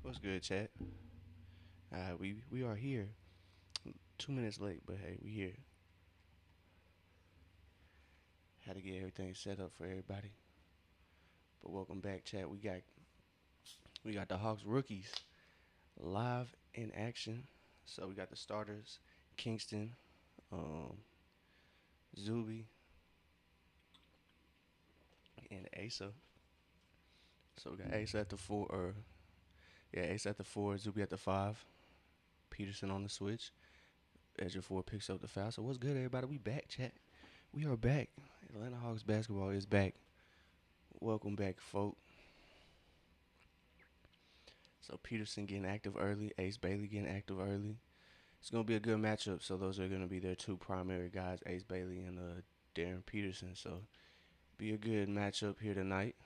What's good, chat? We are here. 2 minutes late, but hey, we here. Had to get everything set up for everybody. But welcome back, chat. We got the Hawks rookies live in action. So we got the starters: Kingston, um, Zuby, and Asa. So we got Asa at the four, or yeah, Asa at the four, Zuby at the five, Peterson on the switch. Edger four picks up the foul. So what's good, everybody? We back, chat. We are back. Atlanta Hawks basketball is back. Welcome back, folk. So Peterson getting active early, Ace Bailey getting active early. It's gonna be a good matchup. So those are gonna be their two primary guys, Ace Bailey and Darren Peterson. So be a good matchup here tonight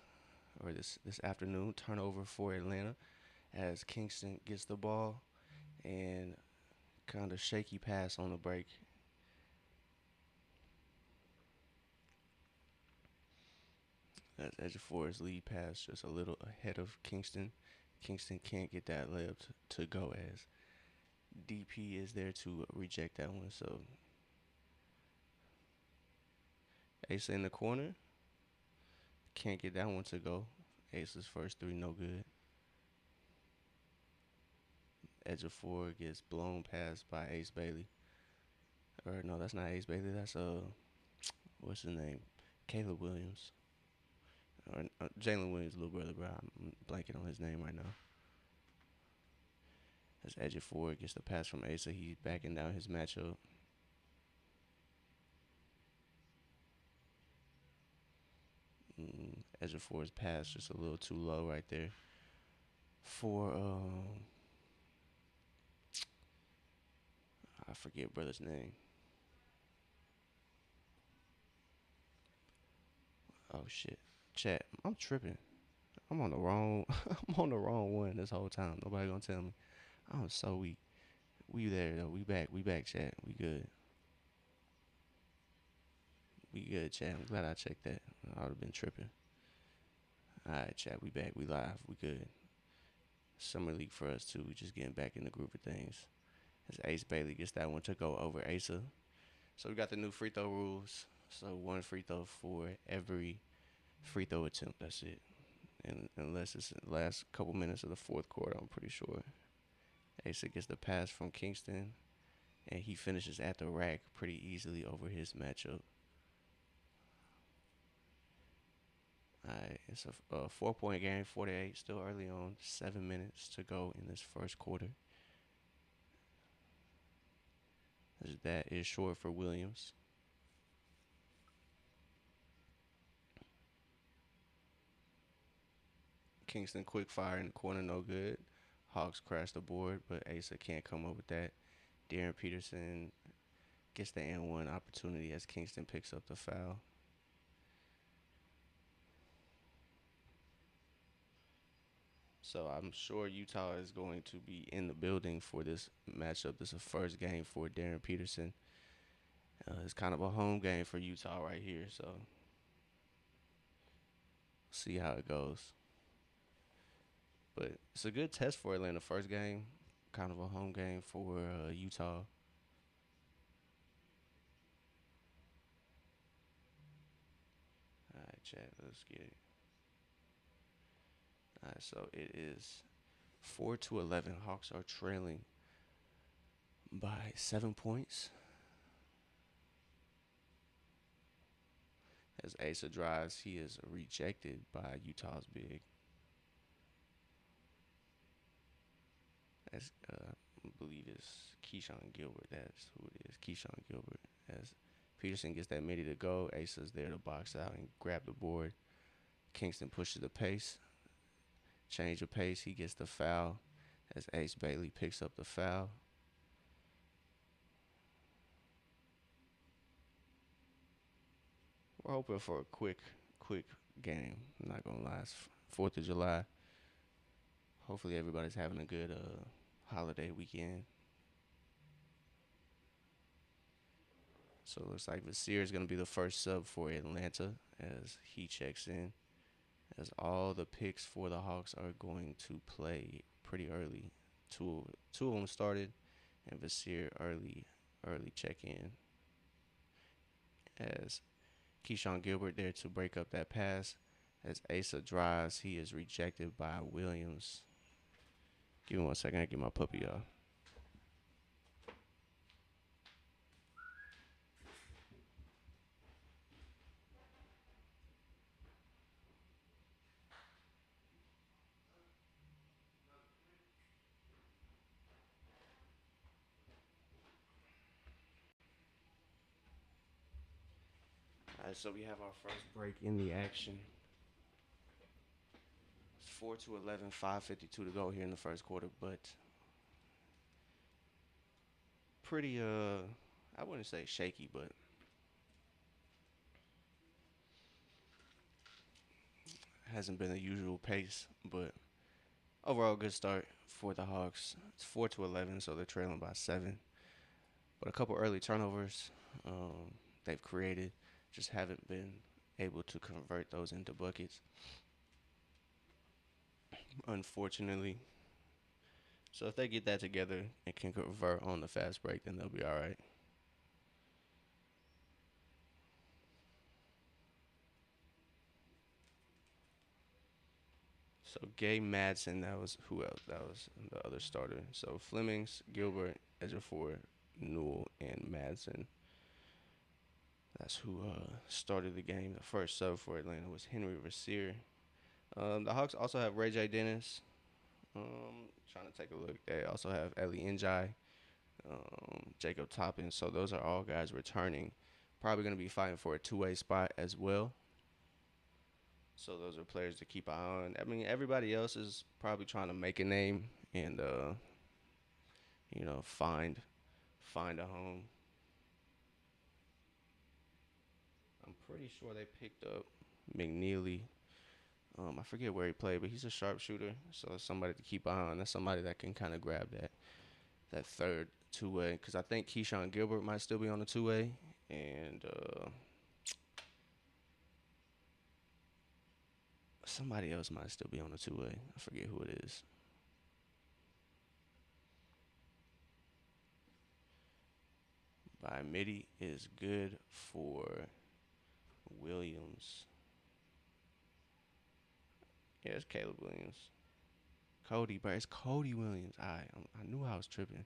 or this afternoon. Turnover for Atlanta as Kingston gets the ball and kind of shaky pass on the break. As Ejiofor's lead pass just a little ahead of Kingston. Kingston can't get that layup to go as DP is there to reject that one. So Ace in the corner. Can't get that one to go. Ace's first three, no good. Ejiofor gets blown past by Ace Bailey. Or no, that's not Ace Bailey. That's what's his name? Caleb Williams. Or Jalen Williams' little brother, bro. I'm blanking on his name right now. As Ejiofor gets the pass from Asa, he's backing down his matchup. Ejiofor's pass just a little too low right there for I forget brother's name. Oh shit, chat. I'm tripping. I'm on the wrong. I'm on the wrong one this whole time. Nobody gonna tell me. I'm so weak. We there though. We back. We back, chat. We good. We good, chat. I'm glad I checked that. I would have been tripping. All right, chat. We back. We live. We good. Summer league for us too. We just getting back in the groove of things. As Ace Bailey gets that one to go over Asa. So we got the new free throw rules. So one free throw for every free throw attempt. That's it. And unless it's the last couple minutes of the fourth quarter, I'm pretty sure. Asa gets the pass from Kingston, and he finishes at the rack pretty easily over his matchup. Alright, it's a 4 point game, 48, still early on, 7 minutes to go in this first quarter. That is short for Williams. Kingston quick fire in the corner, no good. Hawks crash the board, but Asa can't come up with that. Darren Peterson gets the N1 opportunity as Kingston picks up the foul. So I'm sure Utah is going to be in the building for this matchup. This is a first game for Darren Peterson. It's kind of a home game for Utah right here, so see how it goes. But it's a good test for Atlanta. First game, kind of a home game for Utah. All right, chat. Let's get it. All right, so it is 4-11. Hawks are trailing by 7 points. As Asa drives, he is rejected by Utah's big. As I believe it's Keyshawn Gilbert. That's who it is. Keyshawn Gilbert. As Peterson gets that midi to go, Asa's there to box out and grab the board. Kingston pushes the pace. Change of pace. He gets the foul as Ace Bailey picks up the foul. We're hoping for a quick game. I'm not gonna lie. It's 4th of July. Hopefully everybody's having a good holiday weekend. So it looks like Vasir is going to be the first sub for Atlanta as he checks in. As all the picks for the Hawks are going to play pretty early. Two of them started, and Vasir early check in as Keyshawn Gilbert there to break up that pass. As Asa drives, he is rejected by Williams. Give me 1 second. I get my puppy, y'all. All right, so we have our first break in the action. It's 4-11, 5:52 to go here in the first quarter, but pretty I wouldn't say shaky, but hasn't been the usual pace. But overall, good start for the Hawks. It's 4-11, so they're trailing by 7. But a couple early turnovers they've created, just haven't been able to convert those into buckets. Unfortunately, so if they get that together and can convert on the fast break, then they'll be all right. So Gay Madsen, that was who else? That was the other starter. So Flemings, Gilbert, Ezra Ford, Newell, and Madsen. That's who started the game. The first sub for Atlanta was Henry Rasir. The Hawks also have Ray J. Dennis. Trying to take a look. They also have Ellie Njai, Jacob Toppin. So those are all guys returning. Probably going to be fighting for a two-way spot as well. So those are players to keep an eye on. I mean, everybody else is probably trying to make a name and find a home. I'm pretty sure they picked up McNeely. I forget where he played, but he's a sharpshooter, so it's somebody to keep an eye on. That's somebody that can kind of grab that third two way. Because I think Keyshawn Gilbert might still be on the two way, and somebody else might still be on the two way. I forget who it is. By Midi is good for Williams. Yeah, it's Caleb Williams. Cody, but it's Cody Williams. I knew I was tripping.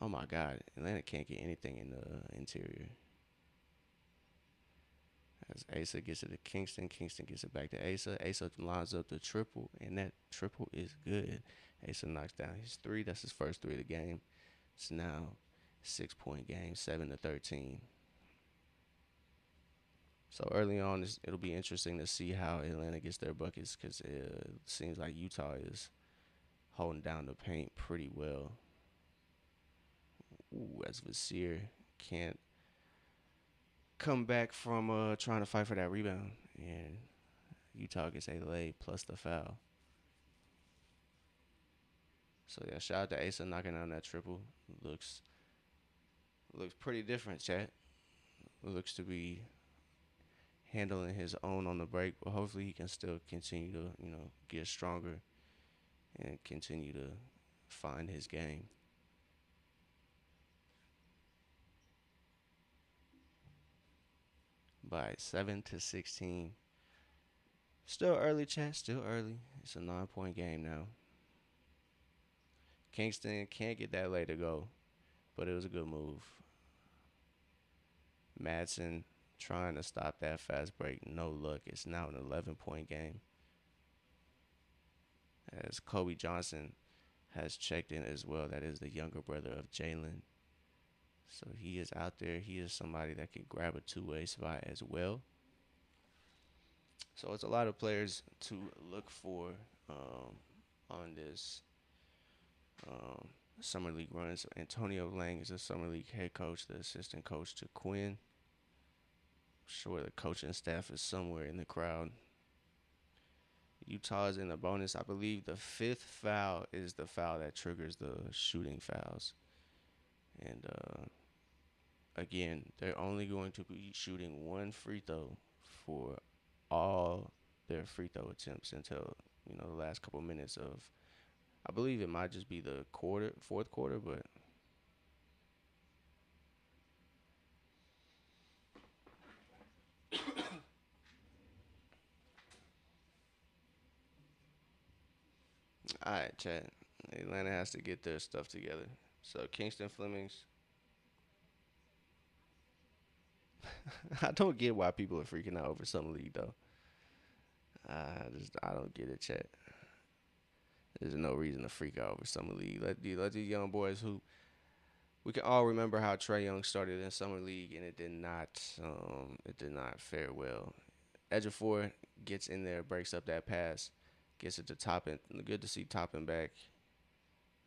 Oh my God, Atlanta can't get anything in the interior. As Asa gets it to Kingston, Kingston gets it back to Asa. Asa lines up the triple, and that triple is good. Asa knocks down his three. That's his first three of the game. It's now 6 point game, 7-13. So early on, it'll be interesting to see how Atlanta gets their buckets because it seems like Utah is holding down the paint pretty well. Ooh, as Vasir can't come back from trying to fight for that rebound, and Utah gets a lay plus the foul. So yeah, shout out to Asa knocking down that triple. Looks pretty different, chat. Looks to be handling his own on the break, but hopefully he can still continue to get stronger and continue to find his game. By 7-16. Still early, chat. Still early. It's a 9 point game now. Kingston can't get that late to go, but it was a good move. Madsen trying to stop that fast break. No luck. It's now an 11 point game. As Kobe Johnson has checked in as well. That is the younger brother of Jalen. So he is out there. He is somebody that can grab a two-way spot as well. So it's a lot of players to look for on this summer league run. So Antonio Lang is the summer league head coach, the assistant coach to Quinn. I'm sure the coaching staff is somewhere in the crowd. Utah is in the bonus. I believe the fifth foul is the foul that triggers the shooting fouls. And again, they're only going to be shooting one free throw for all their free throw attempts until the last couple minutes of. I believe it might just be the fourth quarter, but all right, Chad. Atlanta has to get their stuff together. So Kingston Flemings, I don't get why people are freaking out over Summer League though. I don't get it, Chad. There's no reason to freak out over Summer League. Let these young boys who we can all remember how Trey Young started in Summer League and it did not fare well. Ejiofor gets in there, breaks up that pass, gets it to Toppin. Good to see Toppin back.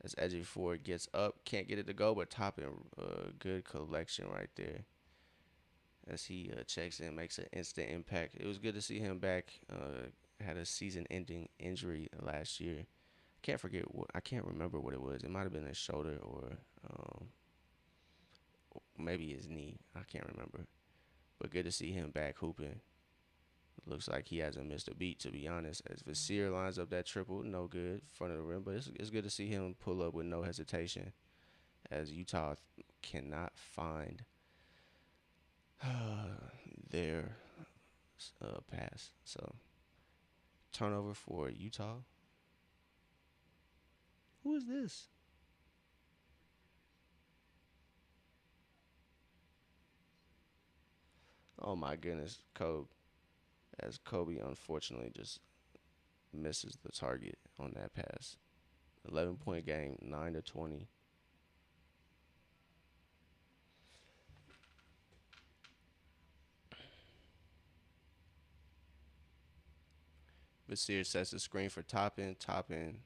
As Ejiofor gets up, can't get it to go, but Toppin, good collection right there. As he checks in, makes an instant impact. It was good to see him back. Had a season-ending injury last year. I can't remember what it was. It might have been his shoulder or maybe his knee. I can't remember. But good to see him back hooping. Looks like he hasn't missed a beat, to be honest. As Vasir lines up that triple, no good, front of the rim. But it's good to see him pull up with no hesitation. As Utah cannot find their pass. So turnover for Utah. Who is this? Oh my goodness, Kobe. As Kobe unfortunately just misses the target on that pass. 11-point game, 9-20. Vasir sets the screen for Toppin. Toppin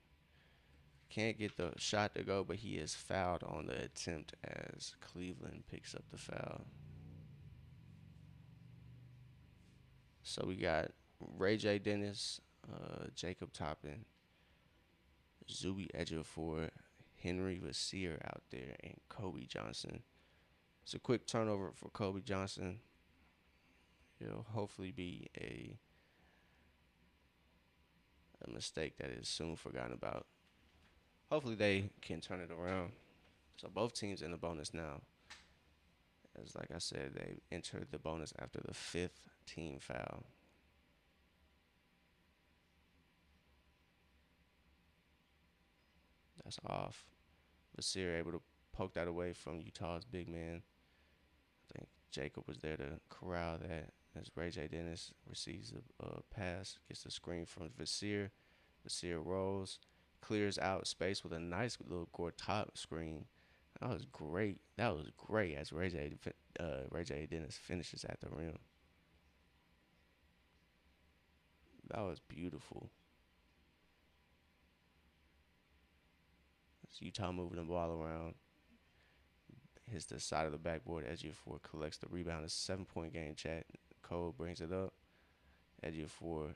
can't get the shot to go, but he is fouled on the attempt as Cleveland picks up the foul. So we got Ray J. Dennis, Jacob Toppin, Zuby Ejiofor, Henry Vasir out there, and Kobe Johnson. It's a quick turnover for Kobe Johnson. It'll hopefully be a mistake that is soon forgotten about. Hopefully they can turn it around. So both teams in the bonus now. As like I said, they entered the bonus after the fifth team foul. That's off. Vasir able to poke that away from Utah's big man. I think Jacob was there to corral that as Ray J. Dennis receives a pass, gets the screen from Vasir. Vasir rolls, clears out space with a nice little top screen. That was great. That was great as Ray J. Dennis finishes at the rim. That was beautiful. It's Utah moving the ball around. Hits the side of the backboard. Ejiofor collects the rebound. It's a 7-point game, chat. Cole brings it up. Ejiofor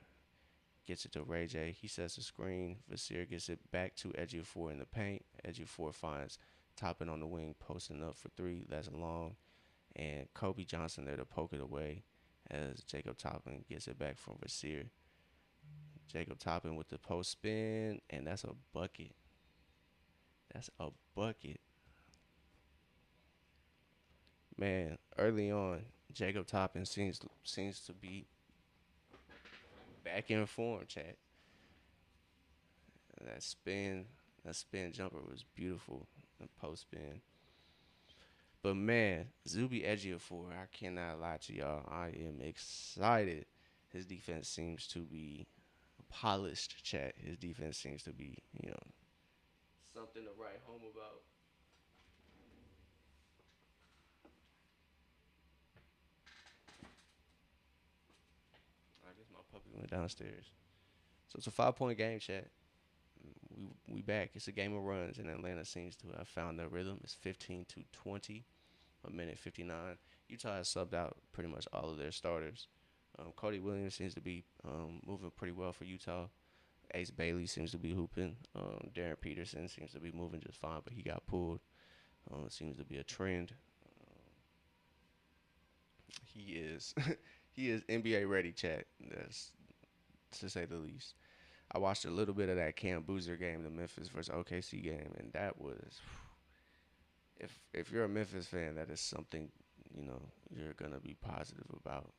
gets it to Ray J. He sets the screen. Vasir gets it back to Ejiofor in the paint. Ejiofor finds Toppin on the wing, posting up for three. That's long. And Kobe Johnson there to poke it away as Jacob Toppin gets it back from Vasir. Jacob Toppin with the post spin, and that's a bucket. That's a bucket. Man, early on, Jacob Toppin seems to be back in form, chat. That spin, that spin jumper was beautiful. The post spin. But man, Zuby Ejiofor, I cannot lie to y'all. I am excited. His defense seems to be polished, chat. His defense seems to be, something to write home about. I guess my puppy went downstairs. So it's a 5-point game, chat. We back. It's a game of runs, and Atlanta seems to have found their rhythm. It's 15-20, a minute 59. Utah has subbed out pretty much all of their starters. Cody Williams seems to be moving pretty well for Utah. Ace Bailey seems to be hooping. Darren Peterson seems to be moving just fine, but he got pulled. It seems to be a trend. He is he is NBA ready, chat. That's to say the least. I watched a little bit of that Cam Boozer game, the Memphis versus OKC game, and that was if you're a Memphis fan, that is something you're gonna be positive about,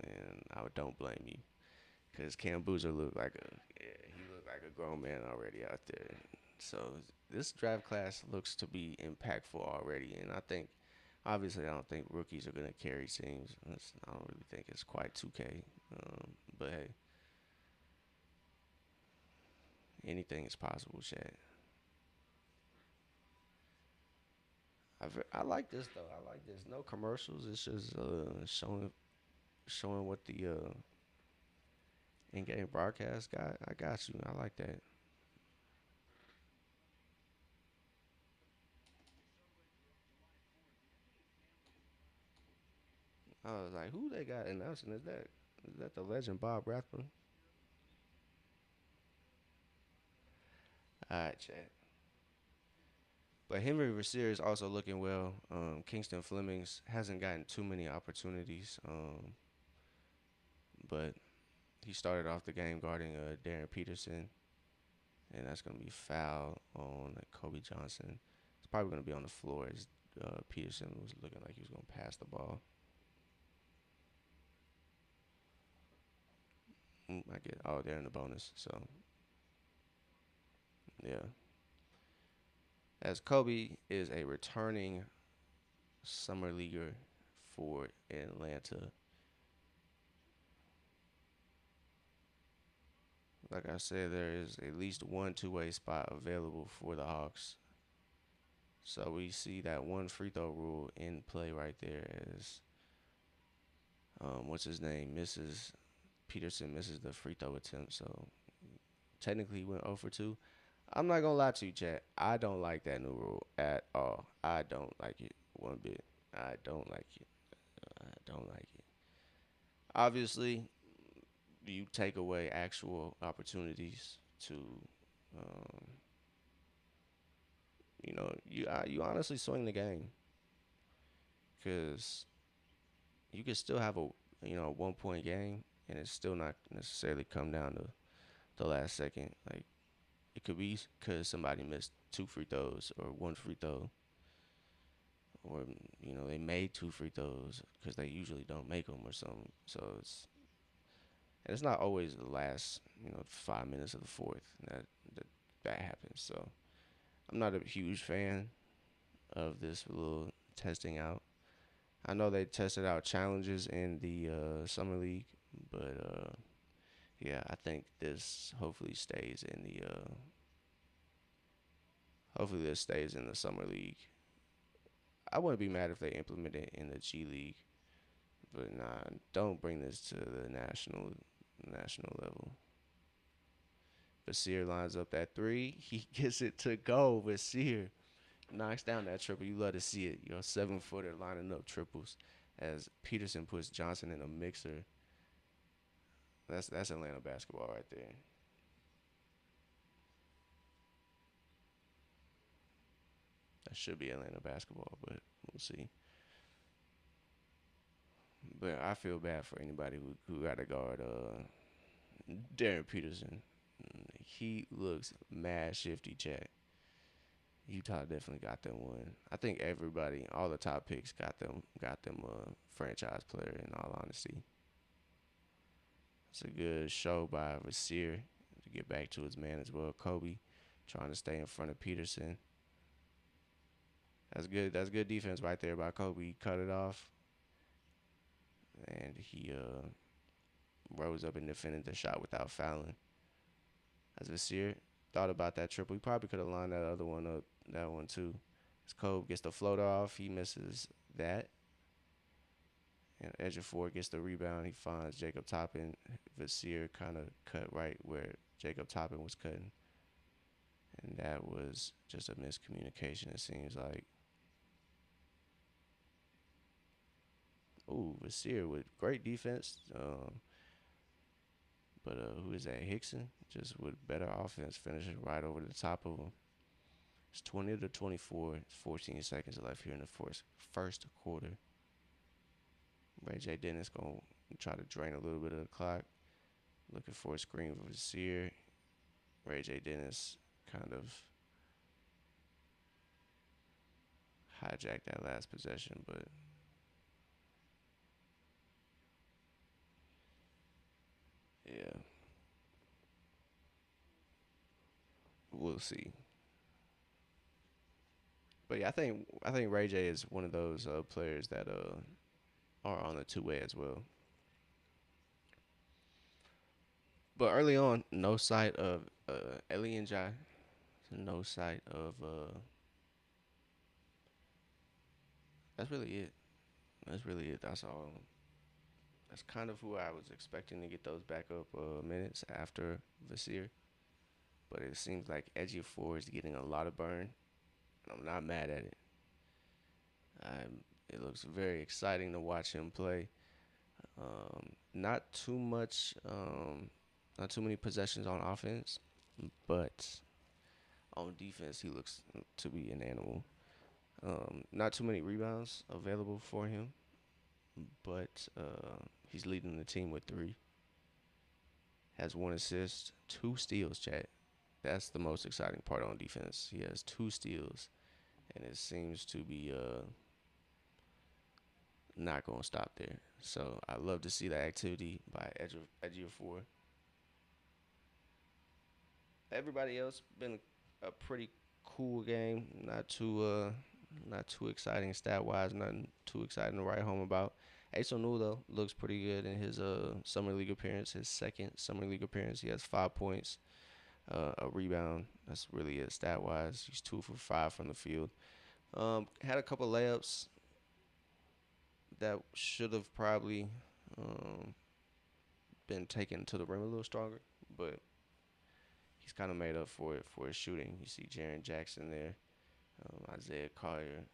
and I don't blame you because Cam Boozer looked like he looked like a grown man already out there. So this draft class looks to be impactful already, and I think obviously I don't think rookies are gonna carry teams. I don't really think it's quite 2K, but hey, anything is possible, Chad. I like this though. I like this. No commercials. It's just showing what the in-game broadcast got. I got you. I like that. I was like, who they got announcing? Is that the legend Bob Rathbun? All right, Chad. But Henry Rasir is also looking well. Kingston Flemings hasn't gotten too many opportunities, but he started off the game guarding Darren Peterson, and that's going to be foul on Kobe Johnson. It's probably going to be on the floor as Peterson was looking like he was going to pass the ball. I get. Oh, they're in the bonus. So yeah, as Kobe is a returning summer leaguer for Atlanta. Like I said, there is at least one two-way spot available for the Hawks. So we see that one free throw rule in play right there as what's his name misses Peterson misses the free throw attempt. So technically he went 0 for 2. I'm not gonna lie to you, chat. I don't like that new rule at all. I don't like it one bit. I don't like it. I don't like it. Obviously, you take away actual opportunities to, um, you honestly swing the game because you could still have a 1 point game and it's still not necessarily come down to the last second. Like it could be because somebody missed two free throws or one free throw, or they made two free throws because they usually don't make them or something. So it's not always the last 5 minutes of the fourth that that happens. So I'm not a huge fan of this little testing out. I know they tested out challenges in the summer league, but yeah, I think this hopefully this stays in the summer league. I wouldn't be mad if they implement it in the G League, but nah, don't bring this to the national level. Vasir lines up that three. He gets it to go. Vasir knocks down that triple. You love to see it. 7-footer lining up triples as Peterson puts Johnson in a mixer. That's Atlanta basketball right there. That should be Atlanta basketball, but we'll see. But I feel bad for anybody who got to guard Darren Peterson. He looks mad shifty, Jack. Utah definitely got them one. I think everybody, all the top picks, got them franchise player. In all honesty, it's a good show by Vasir to get back to his man as well. Kobe trying to stay in front of Peterson. That's good. That's good defense right there by Kobe. He cut it off, and he rose up and defended the shot without fouling. As Vasir thought about that triple, he probably could have lined that other one up. That one too. As Kobe gets the floater off, he misses that. And Ejiofor gets the rebound. He finds Jacob Toppin. Vasir kind of cut right where Jacob Toppin was cutting. And that was just a miscommunication, it seems like. Ooh, Vasir with great defense. But who is that? Hickson? Just with better offense, finishing right over the top of him. It's 20-24. It's 14 seconds left here in the first quarter. Ray J. Dennis going to try to drain a little bit of the clock. Looking for a screen for Vasir. Ray J Dennis kind of hijacked that last possession, but yeah, we'll see. But yeah, I think Ray J is one of those players that are on the two way as well. But early on, no sight of Ellie and Jai. No sight of that's really it. That's really it. That's all. That's kind of who I was expecting to get those backup minutes after Vasir. But it seems like Edgy Four is getting a lot of burn, and I'm not mad at it. It looks very exciting to watch him play. Not too much, not too many possessions on offense, but on defense he looks to be an animal. Not too many rebounds available for him, but he's leading the team with three. Has one assist, two steals. Chat. That's the most exciting part on defense. He has two steals, and it seems to be not going to stop there. So I love to see that activity by Edge of Four. Everybody else been a pretty cool game. Not too exciting stat wise. Nothing too exciting to write home about. Ace O'Neal though looks pretty good in his summer league appearance. His second summer league appearance. He has 5 points, a rebound. That's really it stat wise. He's 2 for 5 from the field. Had a couple layups that should have probably um, been taken to the rim a little stronger, but he's kind of made up for it for his shooting. You see Jaren Jackson there, Isaiah Collier.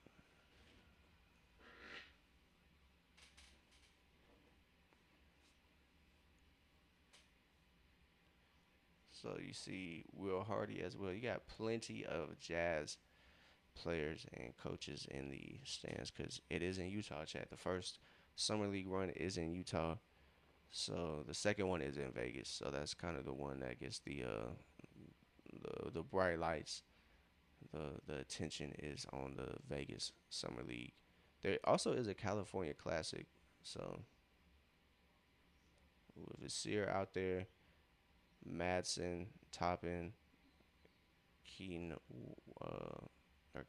So you see Will Hardy as well. You got plenty of Jazz players and coaches in the stands because it is in Utah. Chat. The first summer league run is in Utah. So the second one is in Vegas. So that's kind of the one that gets the bright lights. The attention is on the Vegas Summer League. There also is a California Classic. So with Vasir out there, Madsen, Toppin, Keen, or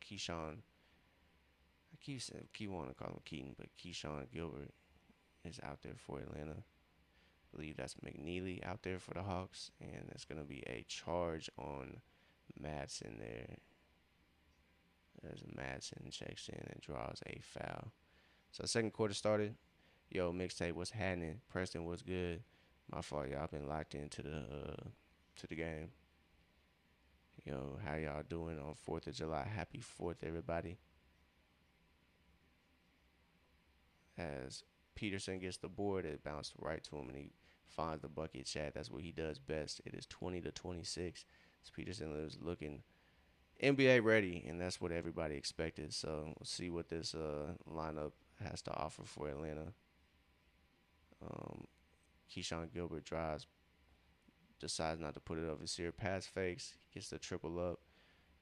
Keyshawn. I keep wanting to call him Keaton, but Keyshawn Gilbert is out there for Atlanta. I believe that's McNeely out there for the Hawks, and it's gonna be a charge on Madsen there. As Madsen checks in and draws a foul. So second quarter started. Yo, mixtape, what's happening? Preston, what's good? My fault, y'all been locked into the game. Yo, how y'all doing on 4th of July? Happy 4th, everybody. As Peterson gets the board, it bounced right to him and he finds the bucket. Chat. That's what he does best. It is 20-26. As Peterson is looking NBA ready, and that's what everybody expected. So we'll see what this lineup has to offer for Atlanta. Um, Keyshawn Gilbert drives, decides not to put it up his ear. Pass fakes, gets the triple up.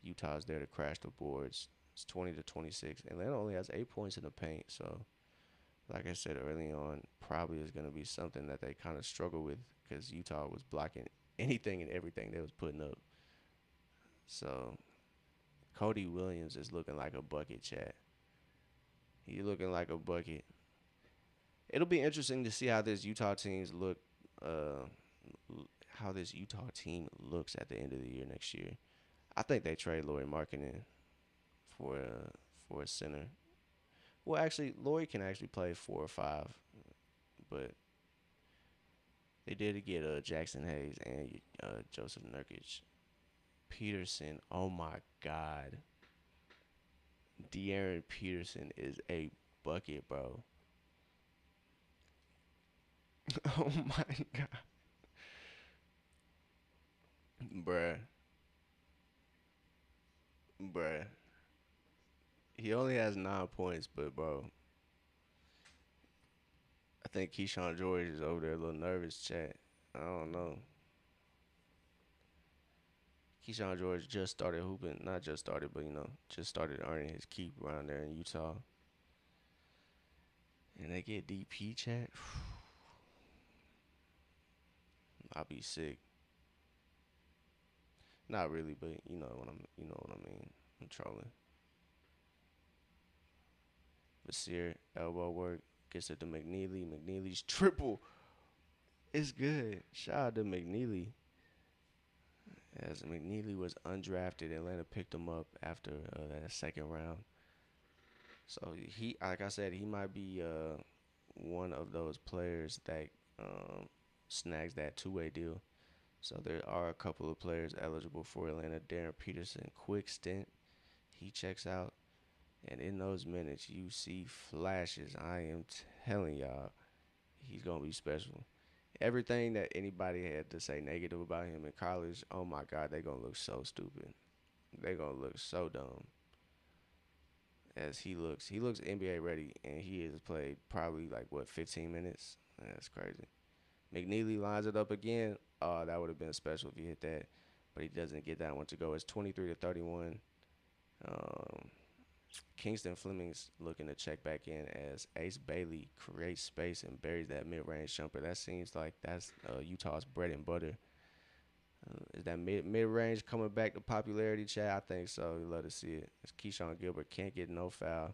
Utah's there to crash the boards. It's 20-26. Atlanta only has 8 points in the paint, so like I said early on, probably is going to be something that they kind of struggle with because Utah was blocking anything and everything they was putting up. So Cody Williams is looking like a bucket, chat. He's looking like a bucket. It'll be interesting to see how this Utah teams look. Uh, how this Utah team looks at the end of the year next year. I think they trade Lauri Markkinen for for a center. Well, actually, Lauri can actually play 4 or 5, but they did get Jackson Hayes and Joseph Nurkic. Peterson, oh my God, De'Aaron Peterson is a bucket, bro. Oh my God, bruh, bruh. He only has 9 points, but bro, I think Keyshawn George is over there a little nervous. Chat. I don't know. Keyshawn George just started hooping, not just started, but just started earning his keep around there in Utah. And they get DP chat. I'll be sick. Not really, but you know what I mean. I'm trolling. Vasir elbow work gets it to McNeely. McNeely's triple. It's good. Shout out to McNeely. As McNeely was undrafted, Atlanta picked him up after that second round. So he, like I said, he might be one of those players that um, snags that two-way deal. So there are a couple of players eligible for Atlanta. Darren Peterson, quick stint, he checks out, and in those minutes you see flashes. I am telling y'all, he's gonna be special. Everything that anybody had to say negative about him in college, oh my God, they gonna look so stupid. They gonna look so dumb. As he looks NBA ready, and he has played probably like what 15 minutes. That's crazy. McNeely lines it up again. Oh, that would have been special if he hit that, but he doesn't get that one to go. It's 23 to 31. Um, Kingston Fleming's looking to check back in as Ace Bailey creates space and buries that mid-range jumper. That seems like that's Utah's bread and butter. Is that mid range coming back to popularity, Chad? I think so. You love to see it. As Keyshawn Gilbert can't get no foul.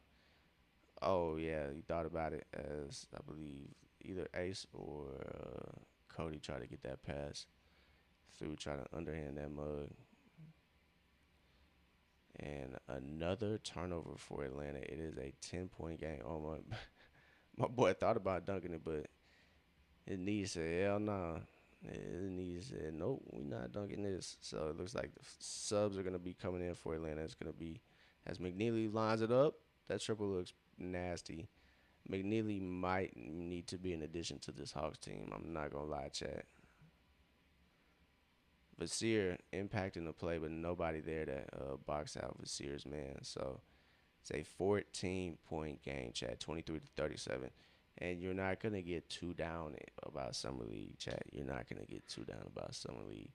Oh yeah, he thought about it as I believe either Ace or Cody tried to get that pass through, trying to underhand that mug. And another turnover for Atlanta. It is a 10-point game. Oh my, my boy thought about dunking it, but his knees said, hell nah. His knees said, nope, we not dunking this. So it looks like the subs are going to be coming in for Atlanta. It's going to be, as McNeely lines it up, that triple looks nasty. McNeely might need to be an addition to this Hawks team. I'm not going to lie, chat. Vasir impacting the play, but nobody there to box out Vasir's man. So it's a 14-point game, chat, 23 to 37. And you're not gonna get too down about summer league, chat. You're not gonna get too down about summer league.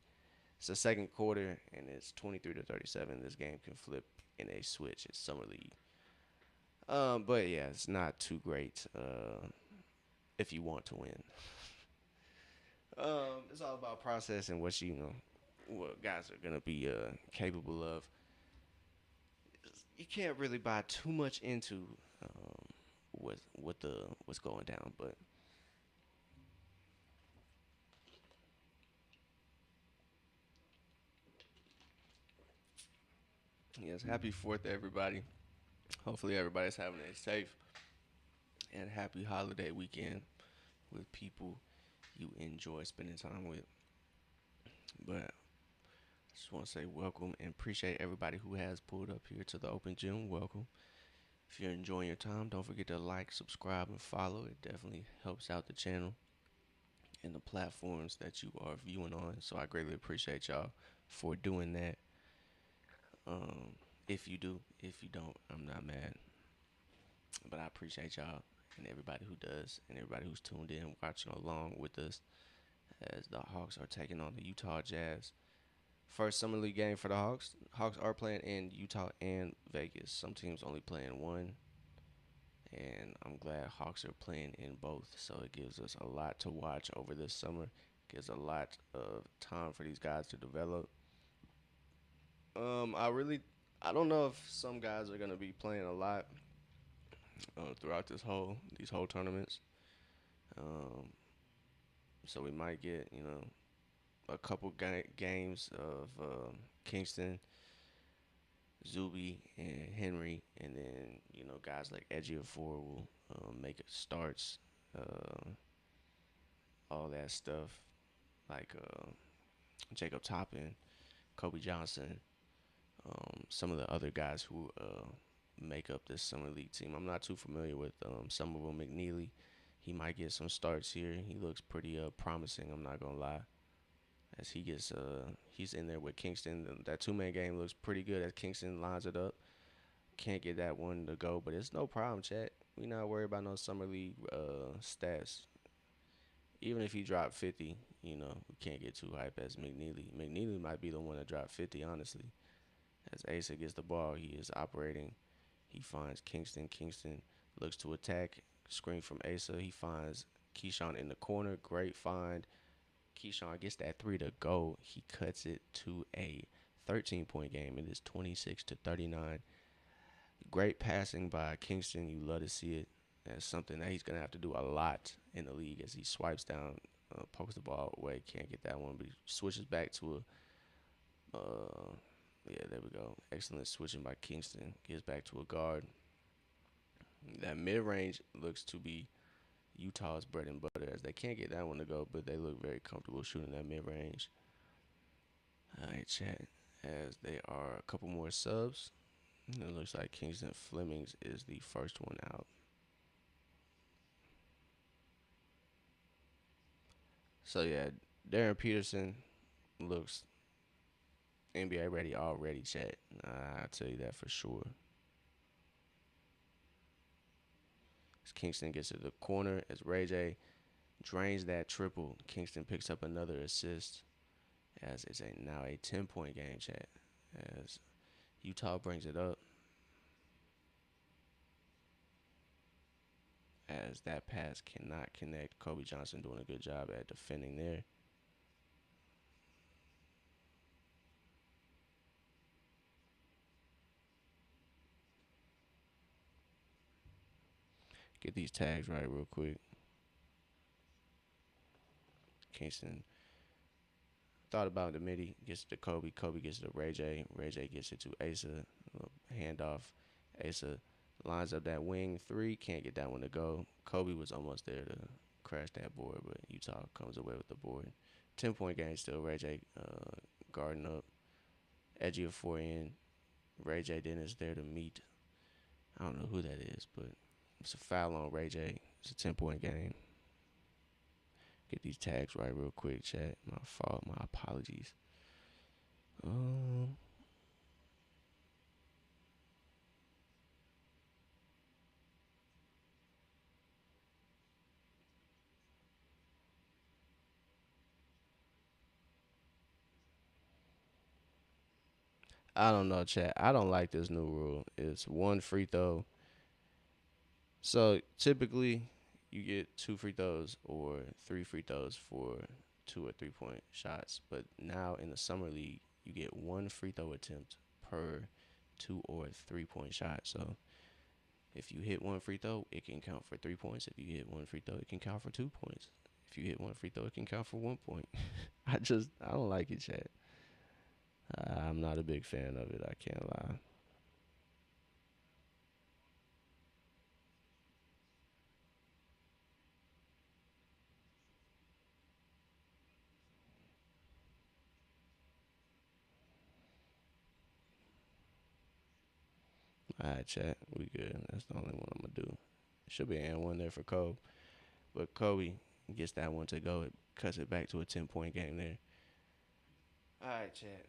It's the second quarter, and it's 23 to 37. This game can flip in a switch. It's summer league. But yeah, it's not too great. If you want to win, it's all about process and what guys are gonna be capable of. You can't really buy too much into um, what's going down, but yes, happy Fourth, everybody. Hopefully, everybody's having a safe and happy holiday weekend with people you enjoy spending time with. But I just want to say welcome and appreciate everybody who has pulled up here to the open gym. Welcome. If you're enjoying your time, don't forget to like, subscribe, and follow. It definitely helps out the channel and the platforms that you are viewing on. So I greatly appreciate y'all for doing that. If you do, if you don't, I'm not mad. But I appreciate y'all and everybody who does and everybody who's tuned in, watching along with us as the Hawks are taking on the Utah Jazz. First summer league game for the Hawks. Hawks are playing in Utah and Vegas. Some teams only playing one, and I'm glad Hawks are playing in both. So it gives us a lot to watch over this summer. Gives a lot of time for these guys to develop. I don't know if some guys are gonna be playing a lot throughout these whole tournaments. Um, so we might get a couple games of Kingston, Zuby, and Henry, and then guys like Ejiofor will make it starts, uh, all that stuff like Jacob Toppin, Kobe Johnson, some of the other guys who make up this summer league team. I'm not too familiar with some of them. McNeely, he might get some starts here. He looks pretty promising. I'm not gonna lie. As he's in there with Kingston. That two-man game looks pretty good as Kingston lines it up. Can't get that one to go, but it's no problem, chat. We not worried about no summer league stats. even if he dropped 50, we can't get too hype as McNeely. McNeely might be the one that dropped 50, honestly. As Asa gets the ball, he is operating. He finds Kingston. Kingston looks to attack. Screen from Asa. He finds Keyshawn in the corner. Great find. Keyshawn gets that three to go. He cuts it to a 13-point game. It is 26-39. Great passing by Kingston. You love to see it. That's something that he's going to have to do a lot in the league as he swipes down, pokes the ball away. Can't get that one, but he switches back to yeah, there we go. Excellent switching by Kingston. Gets back to a guard. That mid range looks to be Utah's bread and butter as they can't get that one to go, but they look very comfortable shooting that mid range. All right, chat. As they are a couple more subs, it looks like Kingston Flemings is the first one out. So yeah, Darren Peterson looks NBA ready already, chat. I'll tell you that for sure. As Kingston gets to the corner, as Ray J drains that triple, Kingston picks up another assist. As it's now a 10-point game, chat. As Utah brings it up, as that pass cannot connect. Kobe Johnson doing a good job at defending there. Get these tags right real quick. Kingston thought about the midi, gets it to Kobe. Kobe gets it to Ray J. Ray J gets it to Asa. Handoff. Asa lines up that wing three. Can't get that one to go. Kobe was almost there to crash that board, but Utah comes away with the board. 10-point game still. Ray J guarding up. Edgy of 4 in. Ray J Dennis there to meet. I don't know who that is, but it's a foul on Ray J. It's a 10-point game. Get these tags right real quick, chat. My fault. My apologies. I don't know, chat. I don't like this new rule. It's one free throw. So typically, you get 2 free throws or 3 free throws for 2 or 3 point shots. But now in the summer league, you get 1 free throw attempt per 2 or 3 point shot. So if you hit 1 free throw, it can count for 3 points. If you hit 1 free throw, it can count for 2 points. If you hit 1 free throw, it can count for 1 point. I don't like it, chat. I'm not a big fan of it. I can't lie. All right, chat. We good. That's the only one I'm gonna do. Should be an one there for Kobe, but Kobe gets that one to go. It cuts it back to a 10-point game there. All right, chat.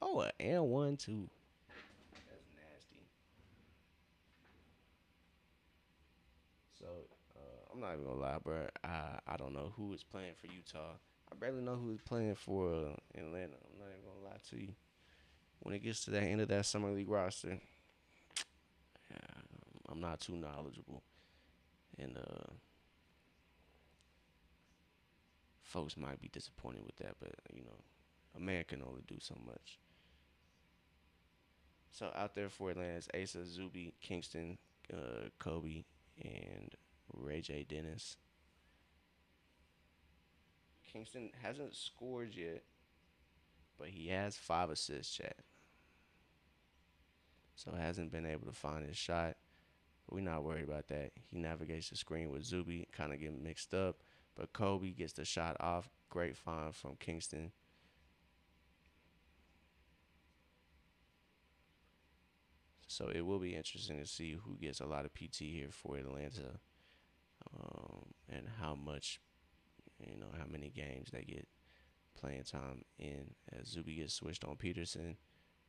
Oh, an and one too. That's nasty. So I'm not even gonna lie, bro. I don't know who is playing for Utah. I barely know who is playing for Atlanta. I'm not even gonna lie to you. When it gets to that end of that summer league roster, yeah, I'm not too knowledgeable, and folks might be disappointed with that, but a man can only do so much. So out there for Atlanta is Asa, Zuby, Kingston, Kobe, and Ray J Dennis. Kingston hasn't scored yet, but he has 5 assists, chat. So hasn't been able to find his shot. But we're not worried about that. He navigates the screen with Zuby, kind of getting mixed up. But Kobe gets the shot off. Great find from Kingston. So it will be interesting to see who gets a lot of PT here for Atlanta, and how much, how many games they get playing time in. As Zuby gets switched on Peterson.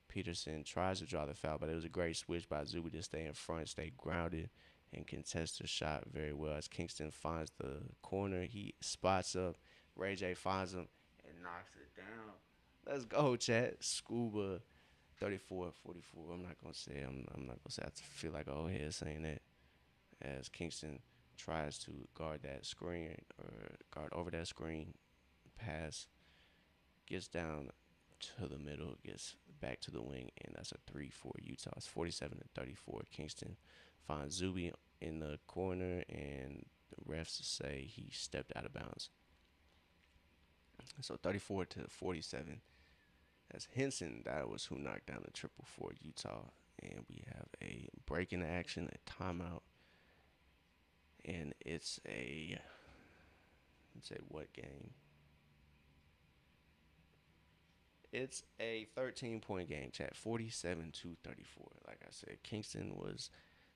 Peterson tries to draw the foul, but it was a great switch by Zuby to stay in front, stay grounded, and contests the shot very well. As Kingston finds the corner, he spots up. Ray J finds him and knocks it down. Let's go, chat. Scuba 34-44. I'm not gonna say. I'm not gonna say. I feel like old head saying that. As Kingston tries to guard that screen or guard over that screen, pass gets down to the middle, gets back to the wing, and that's a 3 for Utah. It's 47-34. Kingston finds Zuby in the corner, and the refs say he stepped out of bounds. So 34-47. That's Henson. That was who knocked down the triple for Utah. And we have a break in the action, a timeout. And it's a, let's say what game? It's a 13-point game, chat. 47-34. Like I said, Kingston was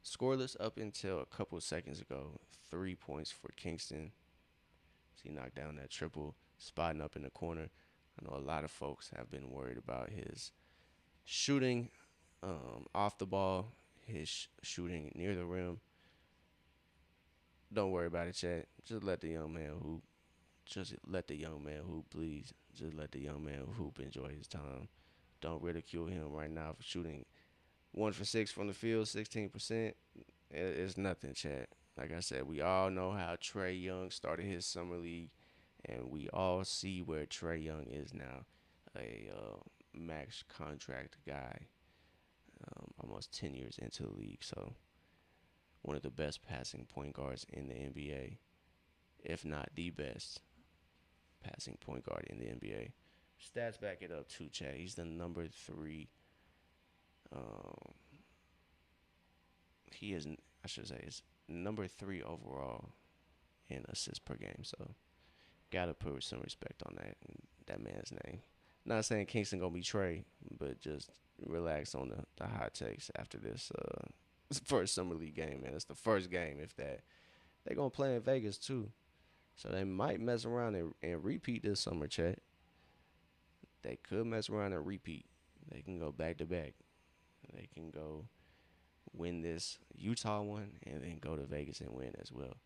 scoreless up until a couple of seconds ago. 3 points for Kingston. He knocked down that triple, spotting up in the corner. I know a lot of folks have been worried about his shooting off the ball, his shooting near the rim. Don't worry about it, chat. Just let the young man hoop. Just let the young man hoop, please. Just let the young man hoop, enjoy his time. Don't ridicule him right now for shooting 1 for 6 from the field, 16%. It's nothing, chat. Like I said, we all know how Trae Young started his summer league, and we all see where Trae Young is now, a max contract guy, almost 10 years into the league. So one of the best passing point guards in the NBA, if not the best passing point guard in the NBA. Stats back it up too, Chad. He's the number 3. Um, he is, I should say, is number 3 overall in assists per game. So gotta put some respect on that man's name. Not saying Kingston gonna be Trae, but just relax on the hot takes after this first summer league game, man. It's the first game, if that. They gonna play in Vegas too, so they might mess around and repeat this summer, chat. They could mess around and repeat. They can go back to back. They can go win this Utah one and then go to Vegas and win as well.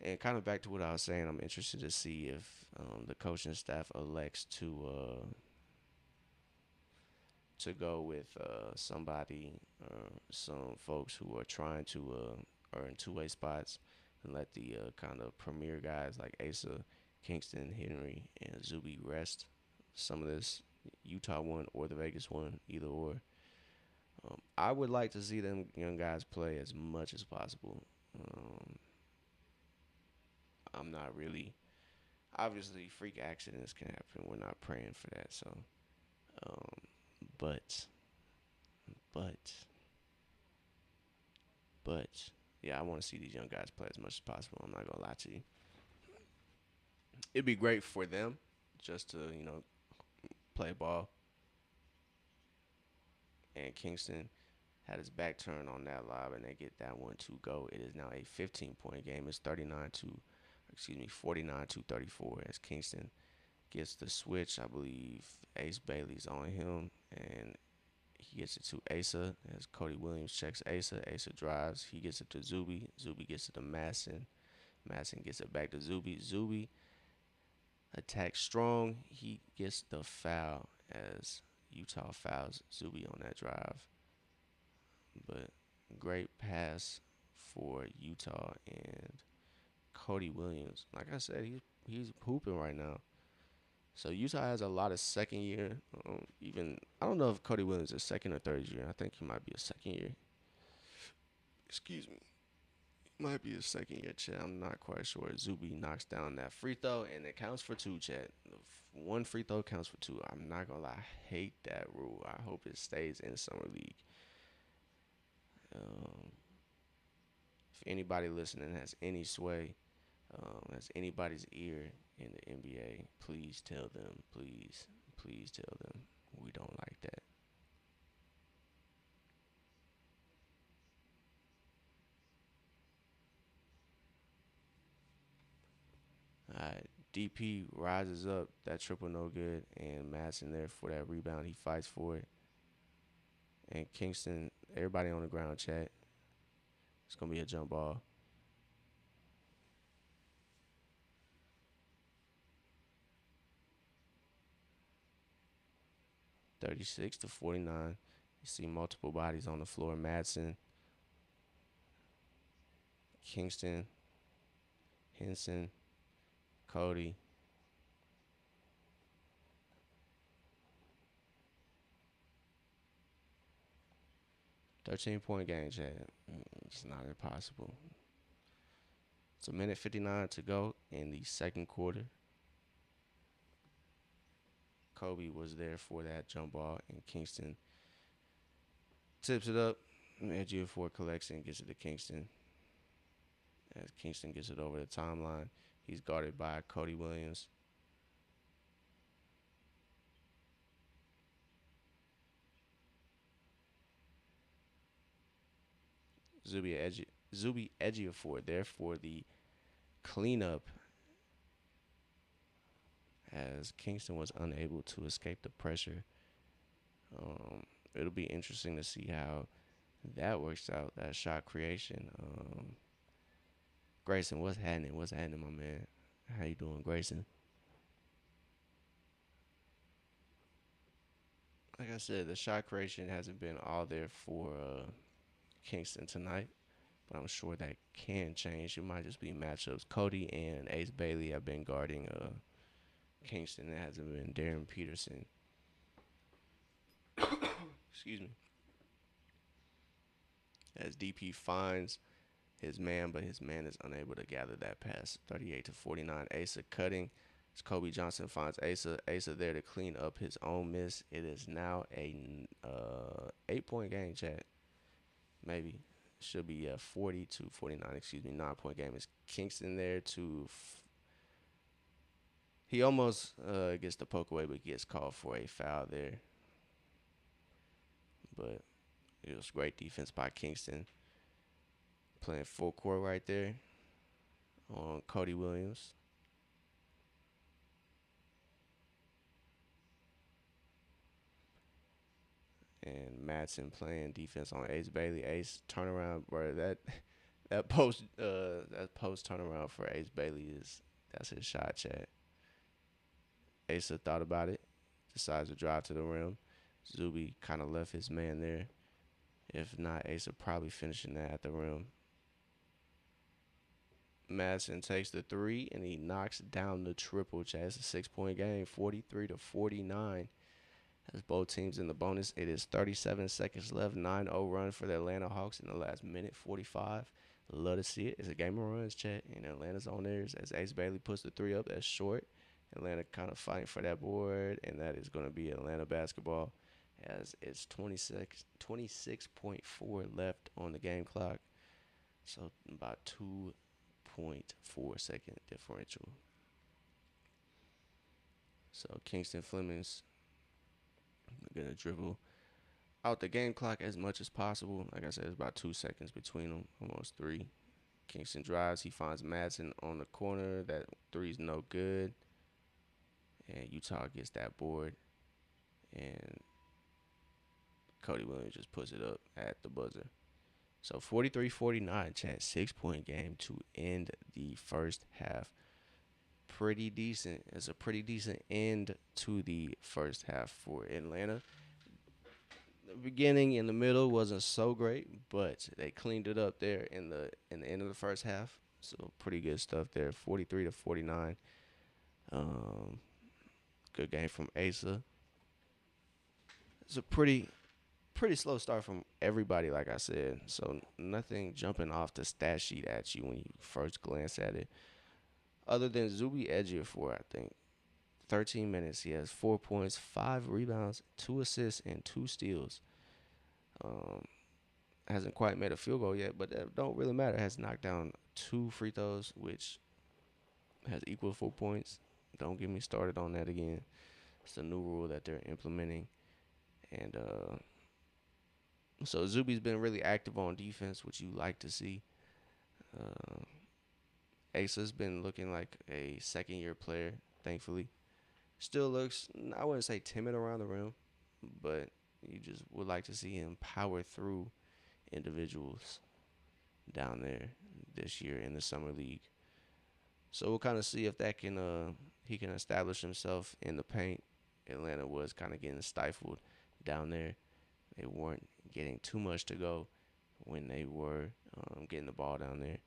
And kind of back to what I was saying, I'm interested to see if the coaching staff elects to go with somebody or some folks who are trying to earn two-way spots and let the kind of premier guys like Asa, Kingston, Henry, and Zuby rest some of this Utah one or the Vegas one, either or. I would like to see them young guys play as much as possible. I'm not really. Obviously, freak accidents can happen. We're not praying for that. So, um, but, but, but, yeah, I want to see these young guys play as much as possible. I'm not gonna lie to you. It'd be great for them just to play ball. And Kingston had his back turned on that lob, and they get that one to go. It is now a 15-point game. It's 49-34 as Kingston gets the switch. I believe Ace Bailey's on him, and he gets it to Asa as Cody Williams checks Asa. Asa drives. He gets it to Zuby. Zuby gets it to Masson. Masson gets it back to Zuby. Zuby attacks strong. He gets the foul as Utah fouls Zuby on that drive. But great pass for Utah and Cody Williams. Like I said, he's hooping right now. So Utah has a lot of second year. Even I don't know if Cody Williams is second or third year. I think he might be a second year. Excuse me. Might be a second year, Chat. I'm not quite sure. Zuby knocks down that free throw, and it counts for 2, Chat. One free throw counts for 2. I'm not gonna lie, I hate that rule. I hope it stays in summer league. If anybody listening has any sway, has anybody's ear in the NBA, please tell them. Please tell them we don't like that. DP rises up. That triple no good, and Madsen there for that rebound. He fights for it. And Kingston, everybody on the ground, chat. It's gonna be a jump ball. 36-49. You see multiple bodies on the floor. Madsen, Kingston, Henson, Cody. 13-point game, Chad. It's not impossible. It's a minute 59 to go in the second quarter. Kobe was there for that jump ball, and Kingston tips it up. Ejiofor collects and gets it to Kingston. As Kingston gets it over the timeline, he's guarded by Cody Williams. Zuby Ejiofor there for the cleanup as Kingston was unable to escape the pressure. It'll be interesting to see how that works out, that shot creation. Grayson, what's happening? What's happening, my man? How you doing, Grayson? Like I said, the shot creation hasn't been all there for Kingston tonight, but I'm sure that can change. It might just be matchups. Cody and Ace Bailey have been guarding Kingston. It hasn't been Darren Peterson. Excuse me. As DP finds his man, but his man is unable to gather that pass. 38-49. Asa cutting. As Kobe Johnson finds Asa. Asa there to clean up his own miss. It is now a 8-point game, chat. Maybe. Should be 40-49. Excuse me, 9-point game. Is Kingston there to? He almost gets the poke away, but gets called for a foul there. But it was great defense by Kingston. Playing full court right there on Cody Williams. And Madsen playing defense on Ace Bailey. Ace turnaround, bro. That post turnaround for Ace Bailey that's his shot, chat. Asa thought about it, decides to drive to the rim. Zuby kind of left his man there. If not, Asa probably finishing that at the rim. Madsen takes the three and he knocks down the triple. Chat. It's a 6-point game, 43-49. As both teams in the bonus, it is 37 seconds left. 9-0 run for the Atlanta Hawks in the last minute 45. Love to see it. It's a game of runs, chat. And Atlanta's on theirs as Ace Bailey puts the three up. That's short. Atlanta kind of fighting for that board, and that is going to be Atlanta basketball as it's 26.4 left on the game clock. So about 2.4 second differential. So Kingston Fleming's going to dribble out the game clock as much as possible. Like I said, it's about 2 seconds between them, almost 3. Kingston drives. He finds Madsen on the corner. That three's no good. And Utah gets that board. And Cody Williams just puts it up at the buzzer. So 43-49, chat. 6-point game to end the first half. Pretty decent. It's a pretty decent end to the first half for Atlanta. The beginning and the middle wasn't so great, but they cleaned it up there in the end of the first half. So pretty good stuff there. 43-49. Good game from Asa. It's a pretty slow start from everybody, like I said. So nothing jumping off the stat sheet at you when you first glance at it. Other than Zuby Ejiofor, I think. 13 minutes. He has 4 points, 5 rebounds, 2 assists, and 2 steals. Hasn't quite made a field goal yet, but that don't really matter. Has knocked down 2 free throws, which has equal 4 points. Don't get me started on that again. It's a new rule that they're implementing. And so Zuby's been really active on defense, which you like to see. Asa's been looking like a second-year player, thankfully. Still looks, I wouldn't say timid around the rim, but you just would like to see him power through individuals. down there this year in the summer league. So we'll kind of see if that can he can establish himself in the paint. Atlanta was kind of getting stifled down there. They weren't getting too much to go when they were getting the ball down there.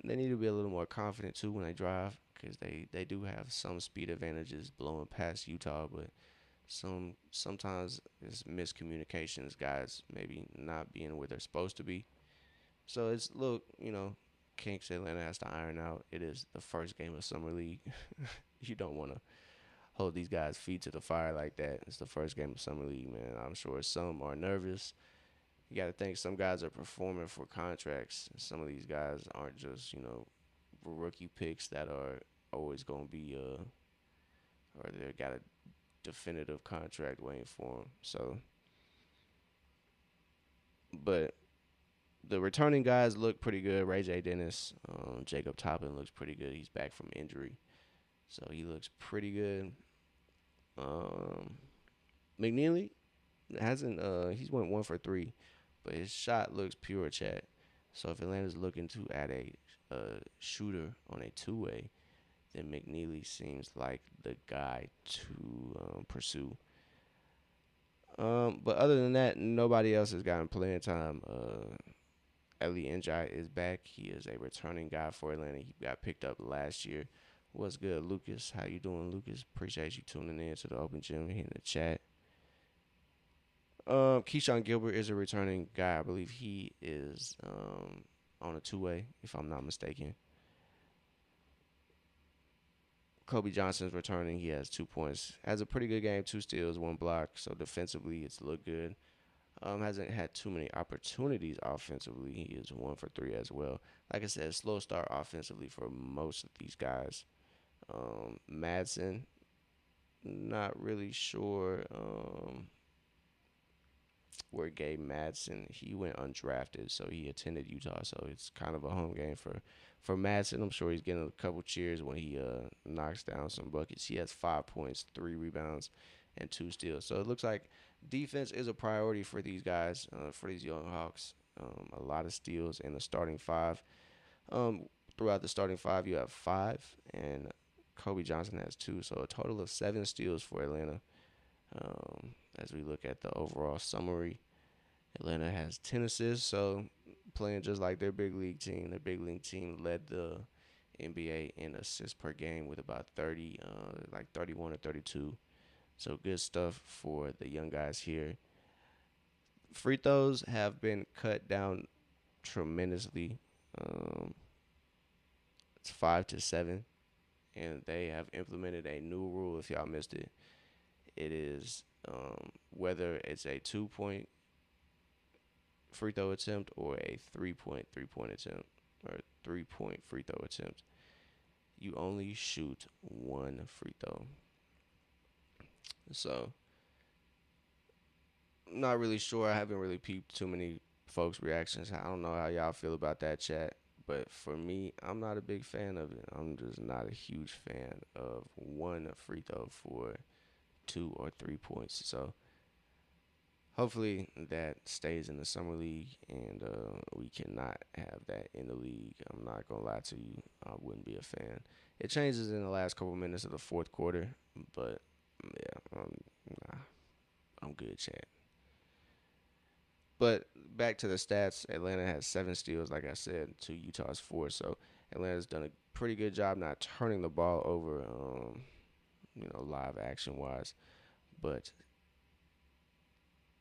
They need to be a little more confident too when they drive because they do have some speed advantages blowing past Utah, but sometimes it's miscommunications, guys maybe not being where they're supposed to be. So it's look, kinks Atlanta has to iron out. It is the first game of summer league. You don't want to hold these guys' feet to the fire like that. It's the first game of summer league, man. I'm sure some are nervous. You got to think some guys are performing for contracts. Some of these guys aren't just rookie picks that are always gonna be or they got a definitive contract waiting for them. So, but the returning guys look pretty good. Ray J. Dennis, Jacob Toppin looks pretty good. He's back from injury, so he looks pretty good. Um, McNeely hasn't he's went 1 for 3, but his shot looks pure, chat. So if Atlanta's looking to add a shooter on a two-way, then McNeely seems like the guy to pursue. But other than that, nobody else has gotten playing time. Eli Njai is back. He is a returning guy for Atlanta. He got picked up last year. What's good, Lucas? How you doing, Lucas? Appreciate you tuning in to the Open Gym here in the chat. Keyshawn Gilbert is a returning guy. I believe he is on a two-way, if I'm not mistaken. Kobe Johnson's returning. He has 2 points. Has a pretty good game, 2 steals, 1 block. So defensively, it's looked good. Hasn't had too many opportunities offensively. He is 1 for 3 as well. Like I said, slow start offensively for most of these guys. Madsen, not really sure where Gabe Madsen. He went undrafted, so he attended Utah. So it's kind of a home game for Madsen. I'm sure he's getting a couple cheers when he knocks down some buckets. He has 5 points, 3 rebounds, and 2 steals. So it looks like defense is a priority for these guys, for these young Hawks. A lot of steals in the starting five. Throughout the starting five, you have 5, and Kobe Johnson has 2. So a total of 7 steals for Atlanta. As we look at the overall summary, Atlanta has 10 assists, so playing just like their big league team. Their big league team led the NBA in assists per game with about 30, like 31 or 32. So good stuff for the young guys here. Free throws have been cut down tremendously. It's 5 to 7, and they have implemented a new rule. If y'all missed it, it is whether it's a 2 point free throw attempt or a 3 point attempt or 3 point free throw attempt, you only shoot 1 free throw. So, not really sure. I haven't really peeped too many folks' reactions. I don't know how y'all feel about that, chat. But for me, I'm not a big fan of it. I'm just not a huge fan of 1 free throw for 2 or 3 points. So hopefully that stays in the summer league, and we cannot have that in the league. I'm not gonna lie to you, I wouldn't be a fan. It changes in the last couple minutes of the fourth quarter, but yeah, nah, I'm good, chat. But back to the stats, Atlanta has 7 steals, like I said, to Utah's 4. So Atlanta's done a pretty good job not turning the ball over, live action wise. But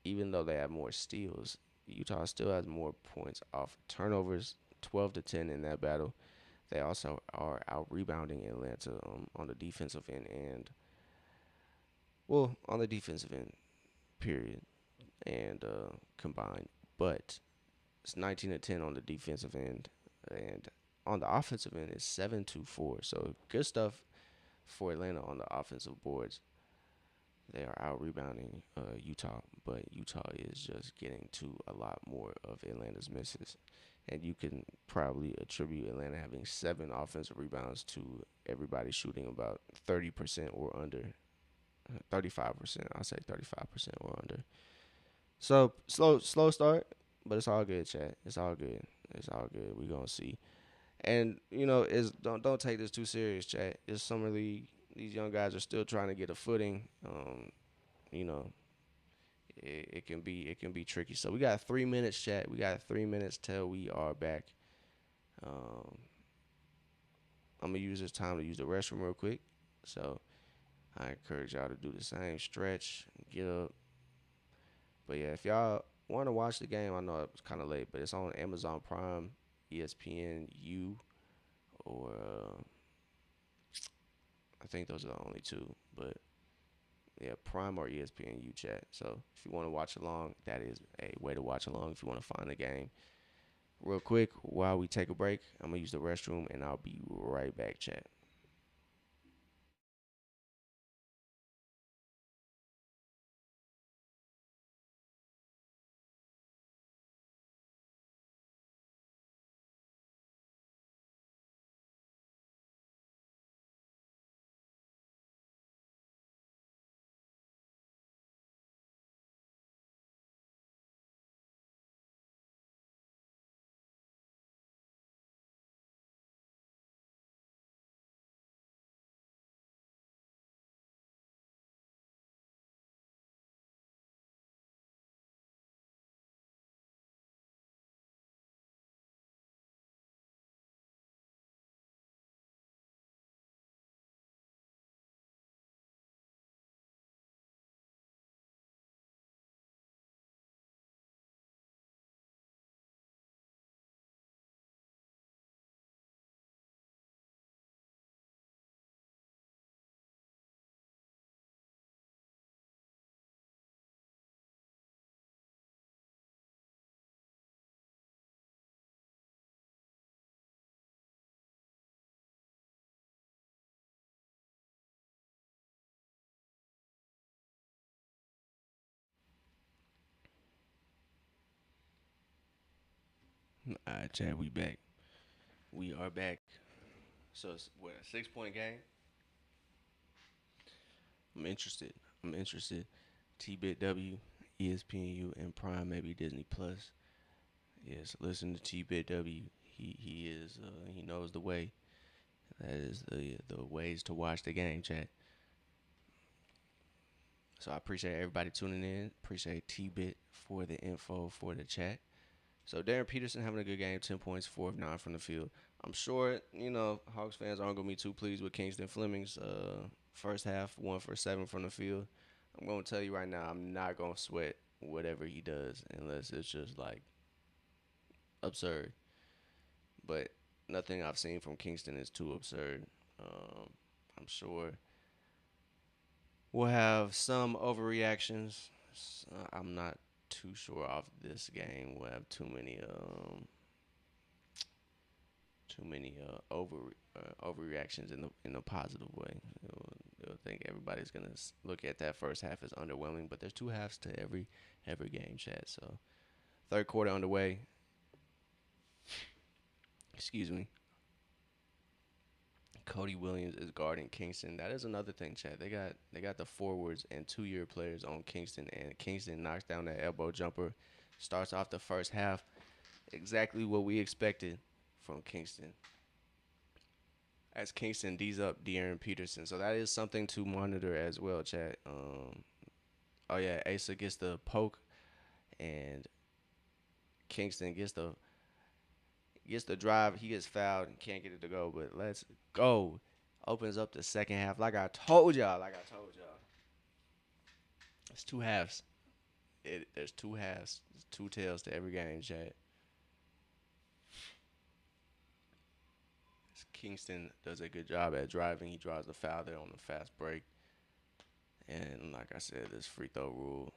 even though they have more steals, Utah still has more points off turnovers, 12 to 10 in that battle. They also are out rebounding Atlanta on the defensive end on the defensive end, period, and combined. But it's 19 to 10 on the defensive end, and on the offensive end, it's 7 to 4. So good stuff for Atlanta on the offensive boards. They are out rebounding Utah, but Utah is just getting to a lot more of Atlanta's misses. And you can probably attribute Atlanta having 7 offensive rebounds to everybody shooting about 30% or under. 35%. I'll say 35% or under. So slow start, But it's all good, chat. It's all good. It's all good. We gonna see. And is don't take this too serious, chat. It's summer league. These young guys are still trying to get a footing. You know, it can be tricky. So we got 3 minutes, chat. We got 3 minutes till we are back. Um, I'm gonna use this time to use the restroom real quick. So I encourage y'all to do the same. Stretch, get up. But yeah, if y'all want to watch the game, I know it's kind of late, but it's on Amazon Prime, ESPNU, or I think those are the only two. But yeah, Prime or ESPNU, chat. So if you want to watch along, that is a way to watch along. If you want to find the game, real quick while we take a break, I'm gonna use the restroom and I'll be right back, chat. All right, chat. We back. We are back. So it's what, a 6 point game. I'm interested. I'm interested. TBitW, ESPNU, and Prime, maybe Disney Plus. Yes, listen to TBitW. He knows the way. That is the ways to watch the game, chat. So I appreciate everybody tuning in. Appreciate T-Bit for the info for the chat. So Darren Peterson having a good game, 10 points, 4 of 9 from the field. I'm sure, Hawks fans aren't going to be too pleased with Kingston Fleming's first half, 1 for 7 from the field. I'm going to tell you right now, I'm not going to sweat whatever he does unless it's just like absurd. But nothing I've seen from Kingston is too absurd. Um, I'm sure we'll have some overreactions. I'm not too sure off this game. We'll have too many overreactions in the positive way. They'll think everybody's gonna look at that first half as underwhelming, but there's two halves to every game, chat. So third quarter underway. Excuse me. Cody Williams is guarding Kingston. That is another thing, Chad. They got the forwards and 2 year players on Kingston, and Kingston knocks down that elbow jumper. Starts off the first half exactly what we expected from Kingston. As Kingston D's up De'Aaron Peterson, so that is something to monitor as well, Chad. Oh yeah, Asa gets the poke, and Kingston gets the drive. He gets fouled and can't get it to go. But let's go. Opens up the second half. Like I told y'all. It's two halves. There's two halves. There's two tails to every game, Chad. Kingston does a good job at driving. He draws the foul there on the fast break. And like I said, this free throw rule.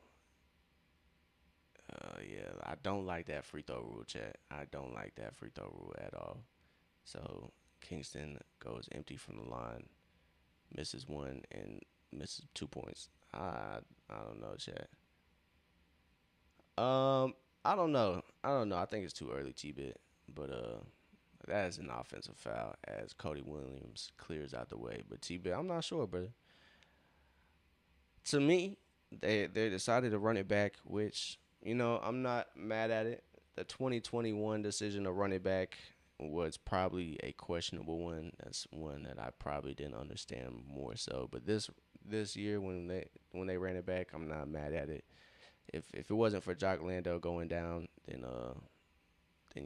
Yeah, I don't like that free throw rule, Chad. I don't like that free throw rule at all. So Kingston goes empty from the line, misses one, and misses 2 points. I don't know, Chad. I don't know. I don't know. I think it's too early, T-bit. But that is an offensive foul as Cody Williams clears out the way. But T-bit, I'm not sure, brother. To me, they decided to run it back, which I'm not mad at it. the 2021 decision to run it back was probably a questionable one. That's one that I probably didn't understand more so. But this year when they ran it back, I'm not mad at it. If it wasn't for Jock Lando going down, then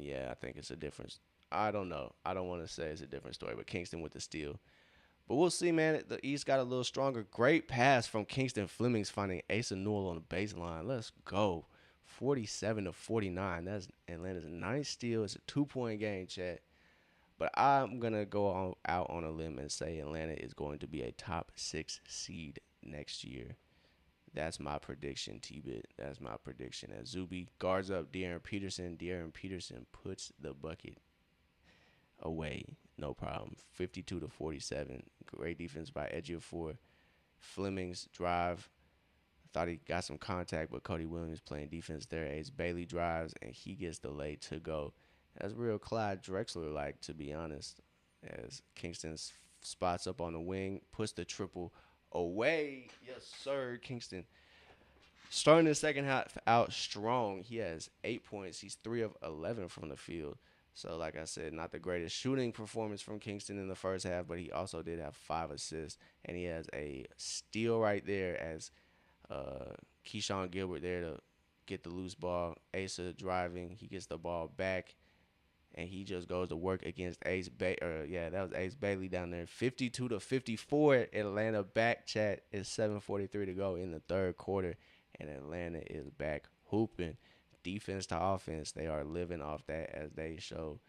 yeah, I think it's a difference. I don't know. I don't want to say it's a different story, but Kingston with the steal. But we'll see, man. The East got a little stronger. Great pass from Kingston Flemings finding Asa Newell on the baseline. Let's go. 47-49. That's Atlanta's ninth steal. It's a 2-point game, chat. But I'm going to go out on a limb and say Atlanta is going to be a top 6 seed next year. That's my prediction, T-Bit. That's my prediction. As Zuby guards up De'Aaron Peterson, De'Aaron Peterson puts the bucket away. No problem. 52-47. Great defense by Ejiofor. Fleming's drive. Thought he got some contact, but Cody Williams playing defense there. Ace Bailey drives, and he gets the lay to go. That's real Clyde Drexler like, to be honest. As Kingston spots up on the wing, puts the triple away. Yes, sir, Kingston. Starting the second half out strong. He has 8 points. He's 3 of 11 from the field. So, like I said, not the greatest shooting performance from Kingston in the first half, but he also did have 5 assists. And he has a steal right there as Keyshawn Gilbert there to get the loose ball. Asa driving. He gets the ball back. And he just goes to work against Ace Bailey. Yeah, that was Ace Bailey down there. 52-54. Atlanta back, chat. It's 7:43 to go in the third quarter. And Atlanta is back hooping. Defense to offense, they are living off that as they show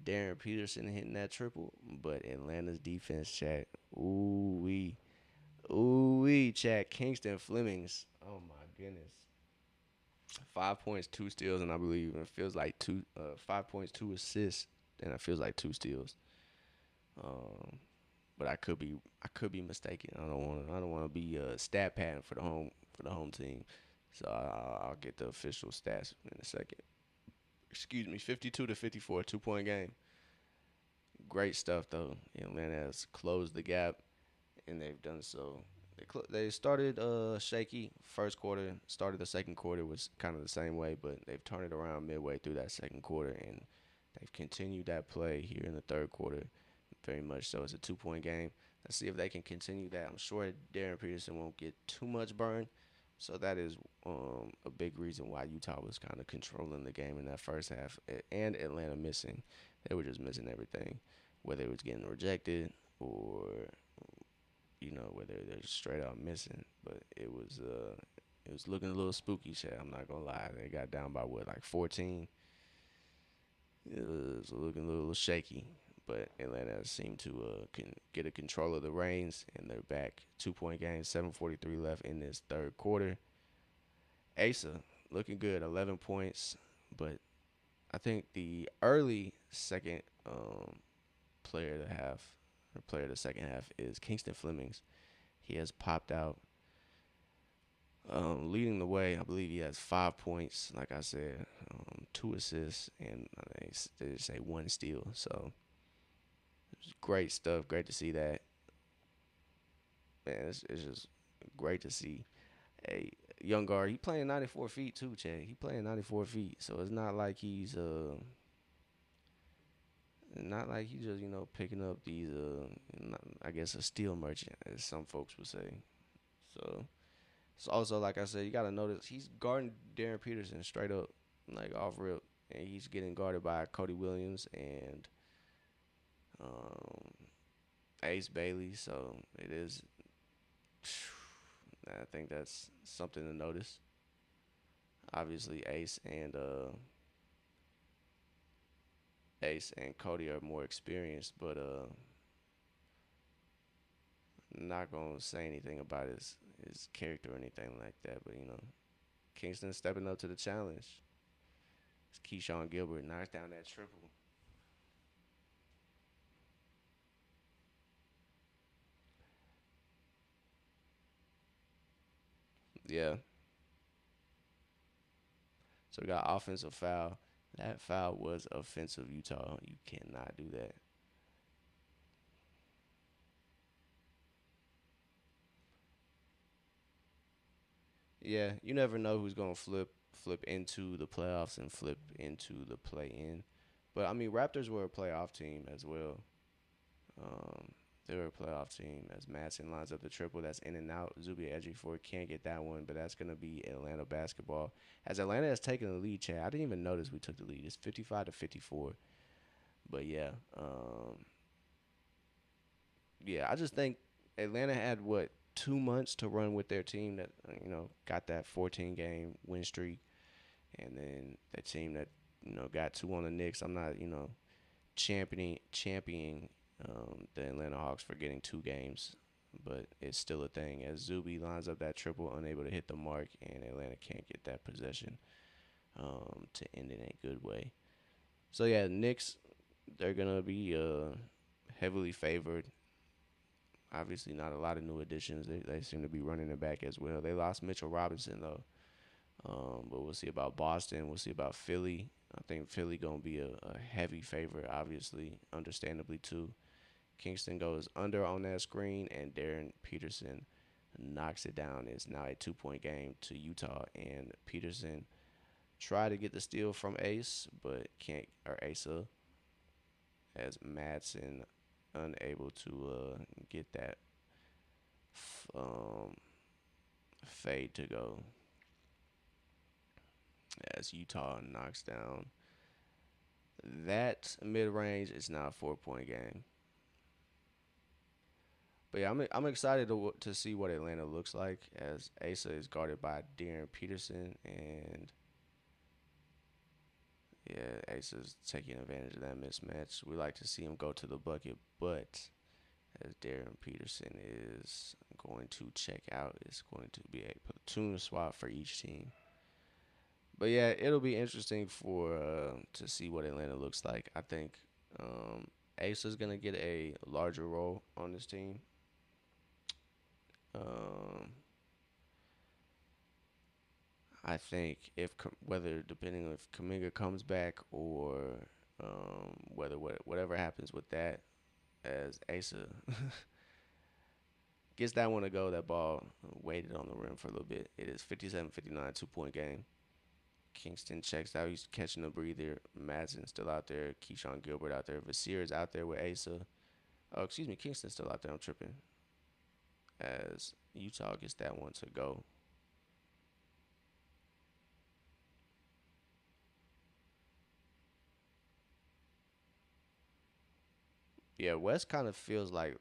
Darren Peterson hitting that triple. But Atlanta's defense, chat. Ooh-wee. Ooh-wee, chat. Kingston Flemings. Oh, my goodness. 5 points, 2 steals, and I believe it feels like 5 points, 2 assists, and it feels like 2 steals. But I could be mistaken. I don't want to be stat padding for the home team. So I'll get the official stats in a second. Excuse me, 52-54, 2-point game. Great stuff though. Atlanta has closed the gap, and they've done so. They started shaky first quarter. Started the second quarter was kind of the same way, but they've turned it around midway through that second quarter, and they've continued that play here in the third quarter. Very much so. It's a 2-point game. Let's see if they can continue that. I'm sure Darren Peterson won't get too much burn. So that is a big reason why Utah was kind of controlling the game in that first half, and Atlanta missing. They were just missing everything, whether it was getting rejected or whether they're straight out missing. But it was looking a little spooky, shit. I'm not gonna lie. They got down by like 14. It was looking a little shaky, but Atlanta seemed to get a control of the reins, and they're back. 2-point game, 7:43 left in this third quarter. Asa looking good, 11 points, but I think the early second player of the second half is Kingston Flemings. He has popped out, leading the way. I believe he has 5 points, like I said, 2 assists, and they say 1 steal. So great stuff. Great to see that. Man, it's just great to see a young guard. He playing 94 feet too, Chad. He playing 94 feet. So it's not like he's just picking up these I guess a steel merchant, as some folks would say. So it's also, like I said, you gotta notice he's guarding Darren Peterson straight up, like off rip, and he's getting guarded by Cody Williams and Ace Bailey. So it is. I think that's something to notice. Obviously, Ace and Cody are more experienced, but not gonna say anything about his character or anything like that. But Kingston stepping up to the challenge. It's Keyshawn Gilbert knocks down that triple. Yeah. So we got offensive foul. That foul was offensive, Utah. You cannot do that. Yeah, you never know who's gonna flip flip into the playoffs and flip into the play in. But I mean, Raptors were a playoff team as well. Um, they were a playoff team as Madsen lines up the triple that's in and out. Zubi Ejiofor can't get that one, but that's gonna be Atlanta basketball. As Atlanta has taken the lead, Chad. I didn't even notice we took the lead. It's 55-54. But yeah, yeah. I just think Atlanta had what 2 months to run with their team that got that 14 game win streak, and then that team that got two on the Knicks. I'm not championing the Atlanta Hawks for getting 2 games, but it's still a thing as Zuby lines up that triple, unable to hit the mark, and Atlanta can't get that possession to end in a good way. So yeah, Knicks, they're gonna be heavily favored. Obviously, not a lot of new additions. They seem to be running it back as well. They lost Mitchell Robinson though, but we'll see about Boston. We'll see about Philly. I think Philly gonna be a heavy favorite, obviously, understandably too. Kingston goes under on that screen, and Darren Peterson knocks it down. It's now a 2 point game to Utah, and Peterson tried to get the steal from Ace, but can't, or Asa, as Madsen unable to get that um, fade to go, as Utah knocks down that mid range. It's now a 4 point game. But yeah, I'm excited to see what Atlanta looks like as Asa is guarded by Darren Peterson, and yeah, Asa's taking advantage of that mismatch. We like to see him go to the bucket, but as Darren Peterson is going to check out, it's going to be a platoon swap for each team. But yeah, it'll be interesting for to see what Atlanta looks like. I think Asa's gonna get a larger role on this team. Um, I think if whether depending on if Kaminga comes back or whether whatever happens with that, as Asa gets that one to go, that ball waited on the rim for a little bit. It is 57-59, 2 point game. Kingston checks out. He's catching a breather. Madsen's still out there. Keyshawn Gilbert out there. Vasir is out there with Asa. Oh, excuse me. Kingston's still out there. I'm tripping. As Utah gets that one to go. Yeah, West kind of feels like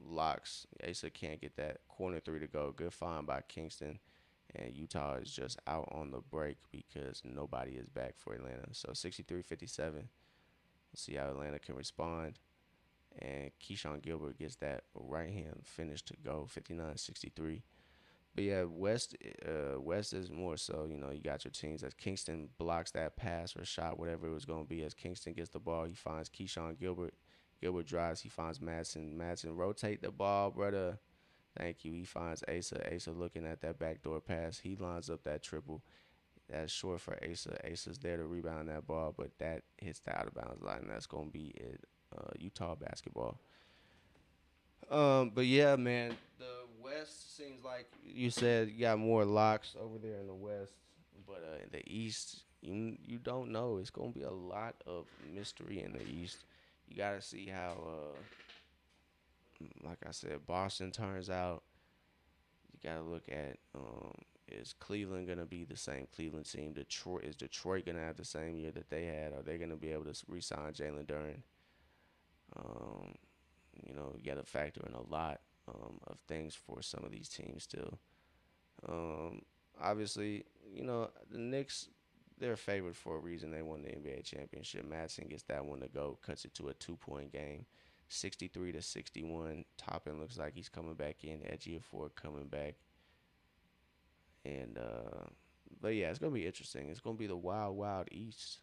locks. Asa can't get that corner three to go. Good find by Kingston. And Utah is just out on the break because nobody is back for Atlanta. So 63-57. We'll see how Atlanta can respond. And Keyshawn Gilbert gets that right hand finish to go 59-63. But yeah, West is more so, you got your teams as Kingston blocks that pass or shot, whatever it was going to be. As Kingston gets the ball, he finds Keyshawn Gilbert. Gilbert drives, he finds Madsen. Madsen rotate the ball, brother. Thank you. He finds Asa. Asa looking at that backdoor pass. He lines up that triple. That's short for Asa. Asa's there to rebound that ball, but that hits the out of bounds line. And that's going to be it. Utah basketball. But yeah, man, the West seems like you said you got more locks over there in the West, but in the East, you don't know. It's gonna be a lot of mystery in the East. You gotta see how, like I said, Boston turns out. You gotta look at is Cleveland gonna be the same Cleveland team? Detroit gonna have the same year that they had? Are they gonna be able to re-sign Jalen Duren? Um, you got to factor in a lot of things for some of these teams still. Um, Obviously, the Knicks, they're favored for a reason. They won the NBA championship. Madsen gets that one to go, cuts it to a 2 point game, 63-61. Toppin looks like he's coming back in. Ejiofor coming back, and but yeah, it's gonna be interesting. It's gonna be the wild, wild East.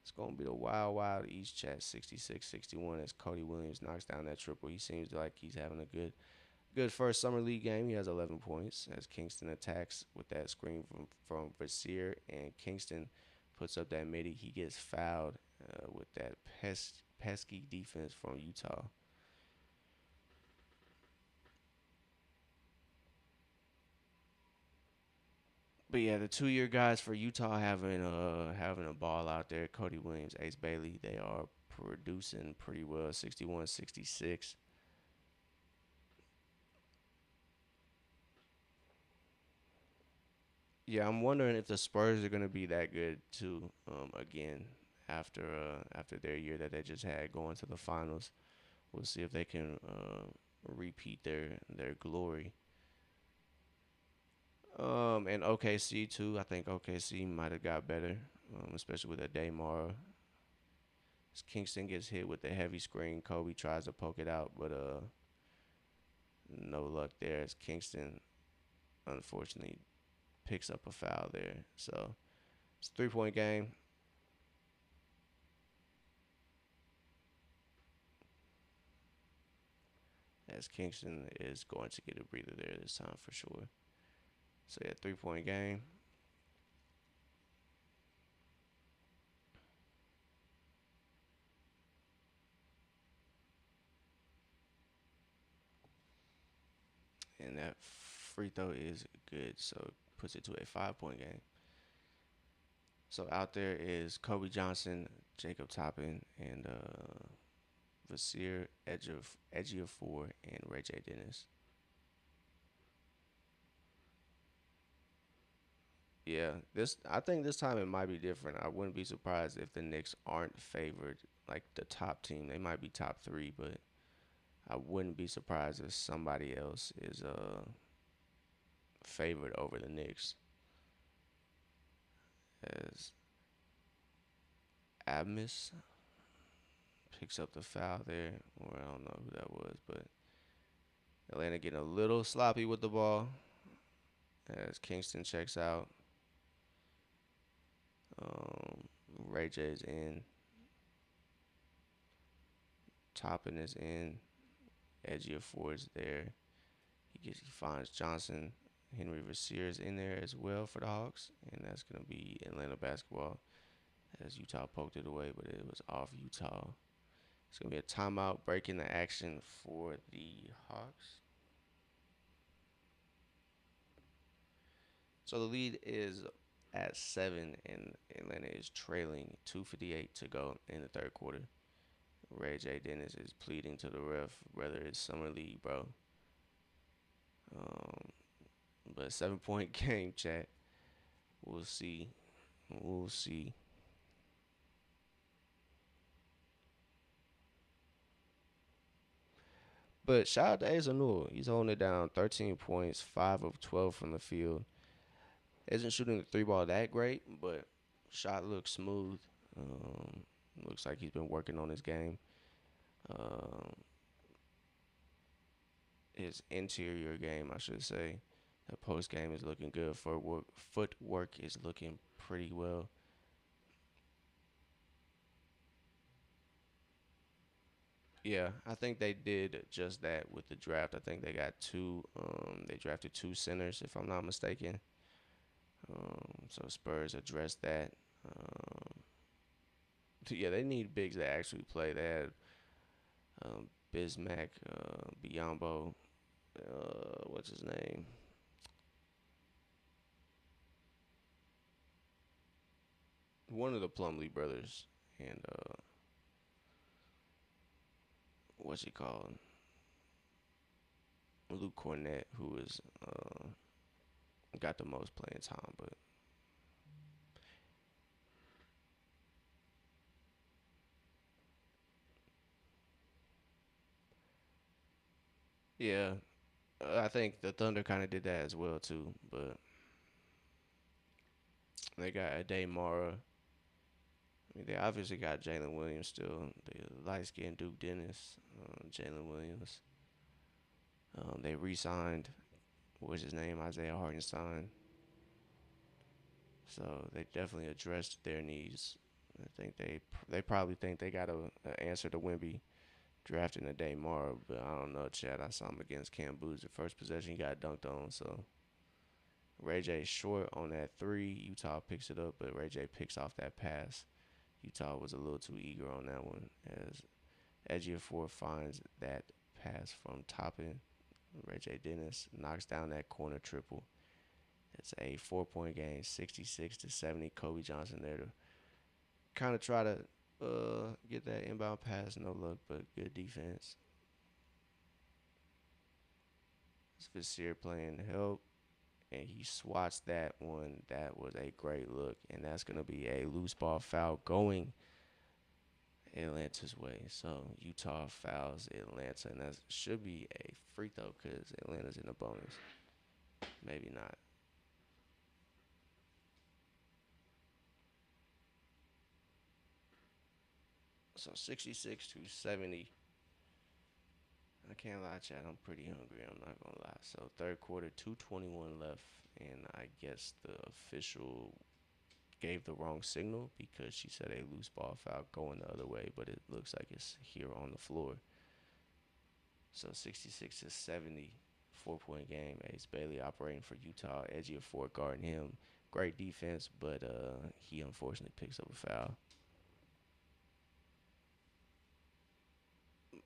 It's going to be the wild, wild East chat 66-61 as Cody Williams knocks down that triple. He seems like he's having a good first summer league game. He has 11 points as Kingston attacks with that screen from Vasir, and Kingston puts up that midi. He gets fouled with that pesky defense from Utah. But yeah, the 2 year guys for Utah having a ball out there. Cody Williams, Ace Bailey, they are producing pretty well. 61, 66. Yeah, I'm wondering if the Spurs are gonna be that good too. Again, after their year that they just had going to the finals, we'll see if they can repeat their glory. And OKC too. I think OKC might have got better, especially with a Daymar. As Kingston gets hit with the heavy screen, Kobe tries to poke it out, but no luck there. As Kingston unfortunately picks up a foul there. So it's a 3 point game. As Kingston is going to get a breather there this time for sure. So yeah, 3 point game. And that free throw is good. So it puts it to a 5 point game. So out there is Kobe Johnson, Jacob Toppin, and Vasir Edgy of Four, and Ray J Dennis. Yeah, this I think this time it might be different. I wouldn't be surprised if the Knicks aren't favored like the top team. They might be top three, but I wouldn't be surprised if somebody else is favored over the Knicks. As Abmas picks up the foul there, or I don't know who that was, but Atlanta getting a little sloppy with the ball as Kingston checks out. Ray J's in, Toppin is in, Edgy Ford's there. He finds Johnson, Henry Vasier's in there as well for the Hawks, and that's gonna be Atlanta basketball as Utah poked it away, but it was off Utah. It's gonna be a timeout breaking the action for the Hawks. So the lead is at 7, and Atlanta is trailing 2:58 to go in the third quarter. Ray J Dennis is pleading to the ref whether it's summer league, bro. Um, but 7 point game, chat. We'll see. We'll see. But shout out to Asa Newell. He's holding it down. 13 points, 5 of 12 from the field. Isn't shooting the three ball that great, but shot looks smooth. Um, Looks like he's been working on his game. Um, his interior game, I should say. The post game is looking good. Footwork is looking pretty well. Yeah, I think they did just that with the draft. I think they got two. They drafted two centers, if I'm not mistaken. So Spurs addressed that. Um, yeah, they need bigs that actually play. They had Bismack, Biombo, what's his name? One of the Plumlee brothers, and what's he called? Luke Cornett, who is got the most playing time. But yeah, I think the Thunder kind of did that as well too. But they got Ade Mara. I mean, they obviously got Jalen Williams still. The light skinned Duke Dennis, Jalen Williams. They re-signed, what's his name, Isaiah Hartenstein. So they definitely addressed their needs. I think they probably think they got a answer to Wimby drafting a day more, but I don't know, Chad. I saw him against Cam Boozer. The first possession he got dunked on, so Ray J short on that three. Utah picks it up, but Ray J picks off that pass. Utah was a little too eager on that one as Ejiofor finds that pass from Toppin. Ray J Dennis knocks down that corner triple, It's a 4 point game, 66-70. Kobe Johnson there to kind of try to get that inbound pass. No look, but good defense. It's Vassir playing help, and he swats that one. That was a great look, and that's gonna be a loose ball foul going Atlanta's way. So Utah fouls Atlanta, and that should be a free throw because Atlanta's in the bonus. Maybe not. So 66-70. I can't lie, Chad. I'm pretty hungry. I'm not gonna lie. So third quarter, 2:21 left, and I guess the official gave the wrong signal because she said a loose ball foul going the other way, but it looks like it's here on the floor. So 66-70, 4 point game. Ace Bailey operating for Utah. Edgy of Ford guarding him. Great defense, but he unfortunately picks up a foul.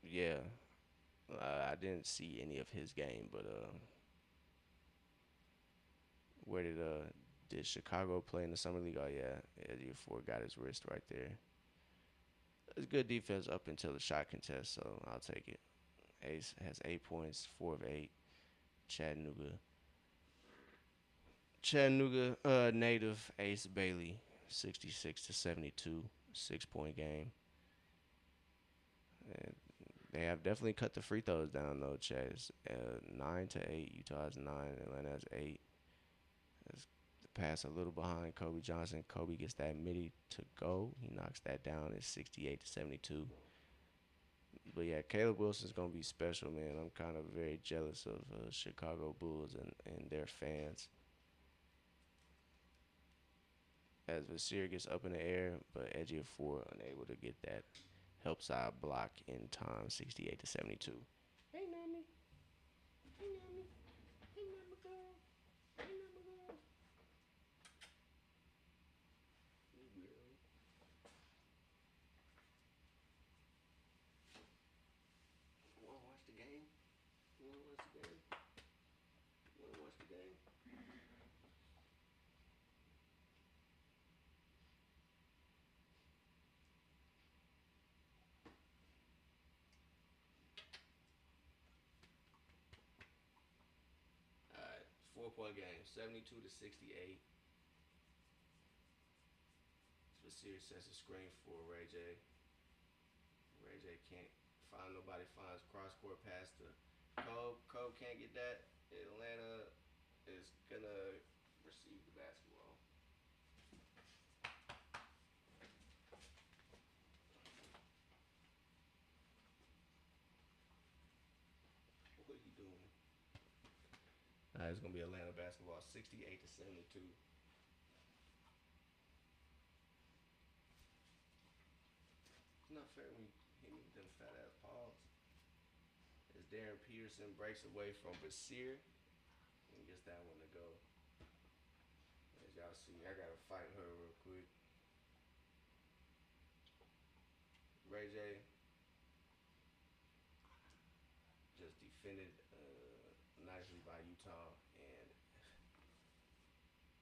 Yeah, I didn't see any of his game, but where did Chicago play in the summer league? Oh yeah, Edgy of Ford got his wrist right there. It's good defense up until the shot contest, so I'll take it. Ace has 8 points, 4 of 8. Chattanooga Chattanooga native Ace Bailey, 66-72, 6 point game. And they have definitely cut the free throws down though. Chat is 9-8. Utah has 9. Atlanta has 8. That's the pass a little behind Kobe Johnson. Kobe gets that midi to go. He knocks that down. It's 68-72. But yeah, Caleb Wilson's gonna be special, man. I'm kind of very jealous of Chicago Bulls and their fans. As Vasir gets up in the air, but Edgy of Four unable to get that help side block in time, 68-72. Hey, Nami. Hey, Nami. Hey, Nami girl. Hey, Nami girl. You wanna watch the game? You wanna watch the game? You wanna watch the game? 4 point game, 72-68. Vasir sets a screen for Ray J. Ray J can't find nobody. Finds cross court pass to Cole. Cole can't get that. Atlanta is gonna receive the basketball. What are you doing? It's gonna be Atlanta basketball, 68-72. It's not fair when you hit me with them fat ass paws. As Darren Peterson breaks away from Basir and gets that one to go. As y'all see, I gotta fight her real quick. Ray J just defended nicely by Utah, and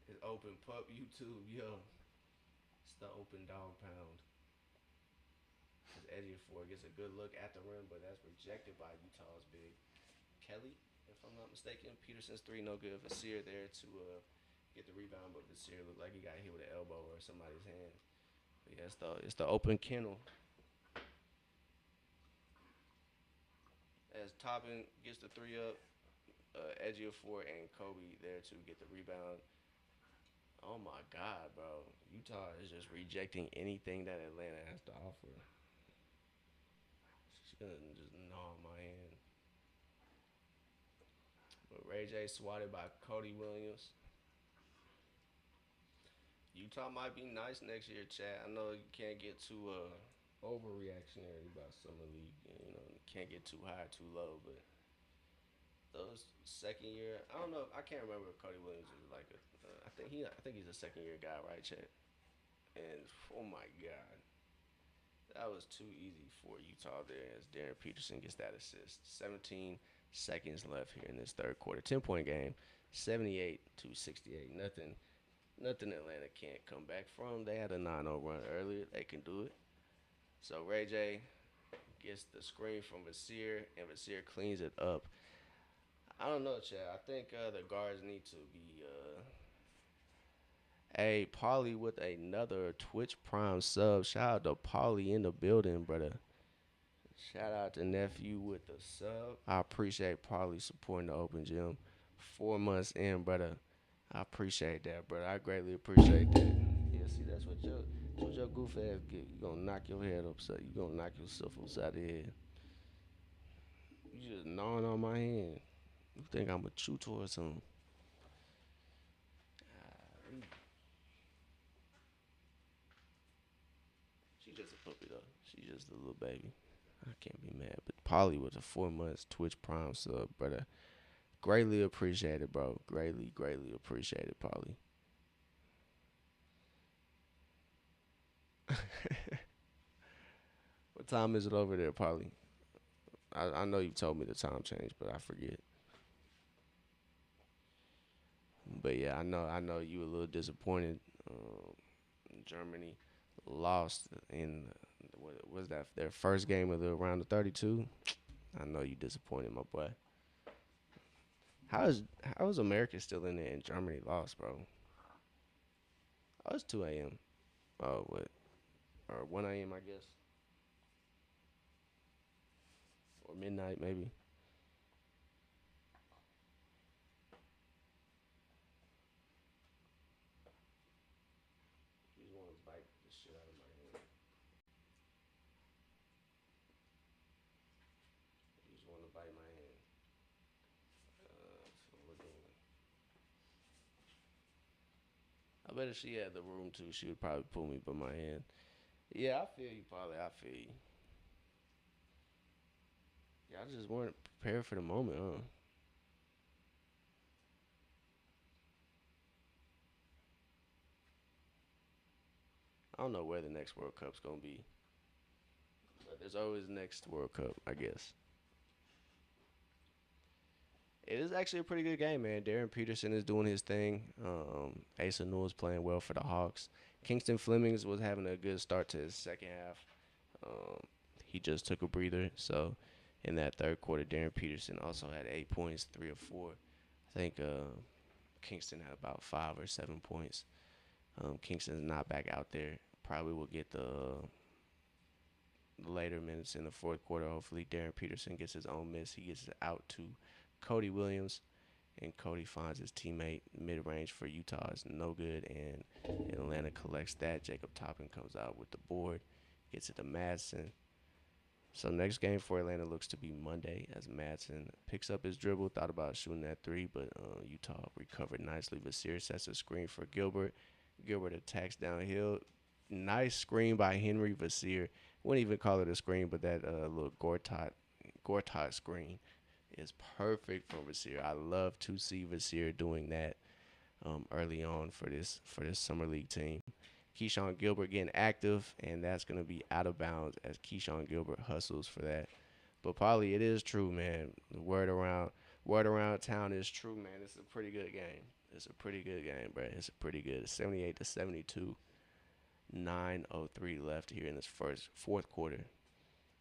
his open pup YouTube, yo, it's the open dog pound. As Edgy Ford gets a good look at the rim, but that's rejected by Utah's big Kelly, if I'm not mistaken. Peterson's three no good. Vasir there to get the rebound, but Vasir looked like he got hit with an elbow or somebody's hand. But yeah, it's the open kennel. As Toppin gets the three up, Edgy Ford and Kobe there to get the rebound. Oh my God, bro! Utah is just rejecting anything that Atlanta has to offer. She's gonna just gnaw my hand. But Ray J swatted by Cody Williams. Utah might be nice next year, Chad. I know you can't get too overreactionary about summer league. You know, you can't get too high, too low. But those second year, I don't know. I can't remember if Cody Williams was like a. I think he's a second year guy, right, Chad? And oh my God, that was too easy for Utah there. As Darren Peterson gets that assist. 17 seconds left here in this third quarter. 10 point game. 78 to 68. Nothing Atlanta can't come back from. They had a 9-0 run earlier. They can do it. So Ray J gets the screen from Vasir, and Vasir cleans it up. I don't know, Chad. I think the guards need to be. Hey, Paulie with another Twitch Prime sub. Shout out to Paulie in the building, brother. Shout out to nephew with the sub. I appreciate Paulie supporting the open gym. 4 months in, brother. I appreciate that, brother. I greatly appreciate that. Yeah, see, that's what your goof ass get. You gonna knock your head upside. You gonna knock yourself upside the head. You just gnawing on my hand. You think I'm a tutor or something? She just a puppy though. She just a little baby. I can't be mad. But Polly with a 4 months Twitch Prime sub, brother. Greatly appreciated, bro. Greatly appreciated, Polly. What time is it over there, Polly? I know you told me the time change, but I forget. But yeah, I know you a little disappointed. Germany lost in what was that their first game of the round of 32. I know you disappointed, my boy. How is America still in there and Germany lost, bro? Oh, it's 2 a.m. Oh, what? Or 1 a.m. I guess, or midnight maybe. You just want to bite the shit out of my hand. You just want to bite my hand. That's what we're doing. I bet if she had the room too, she would probably pull me by my hand. Yeah, I feel you, probably. I feel you. Yeah, I just weren't prepared for the moment, huh? I don't know where the next World Cup's gonna be, but there's always next World Cup, I guess. It is actually a pretty good game, man. Darren Peterson is doing his thing. Asa Newell's playing well for the Hawks. Kingston Flemings was having a good start to his second half. Um, he just took a breather. So in that third quarter, Darren Peterson also had 8 points, 3 or 4. I think Kingston had about 5 or 7 points. Kingston's not back out there. Probably will get the later minutes in the fourth quarter. Hopefully, Darren Peterson gets his own miss. He gets it out to Cody Williams, and Cody finds his teammate mid range for Utah is no good, and Atlanta collects that. Jacob Toppin comes out with the board, gets it to Madsen. So next game for Atlanta looks to be Monday as Madsen picks up his dribble, thought about shooting that three, but Utah recovered nicely. Vasir sets a screen for Gilbert. Gilbert attacks downhill. Nice screen by Henry Vasir. Wouldn't even call it a screen, but that little Gortat screen is perfect for Vasir. I love to see Vasir doing that early on for this summer league team. Keyshawn Gilbert getting active, and that's gonna be out of bounds as Keyshawn Gilbert hustles for that. But probably it is true, man. The word around town is true, man. It's a pretty good game. It's a pretty good game, bro. It's a pretty good 78 to 72. 9:03 left here in this first fourth quarter.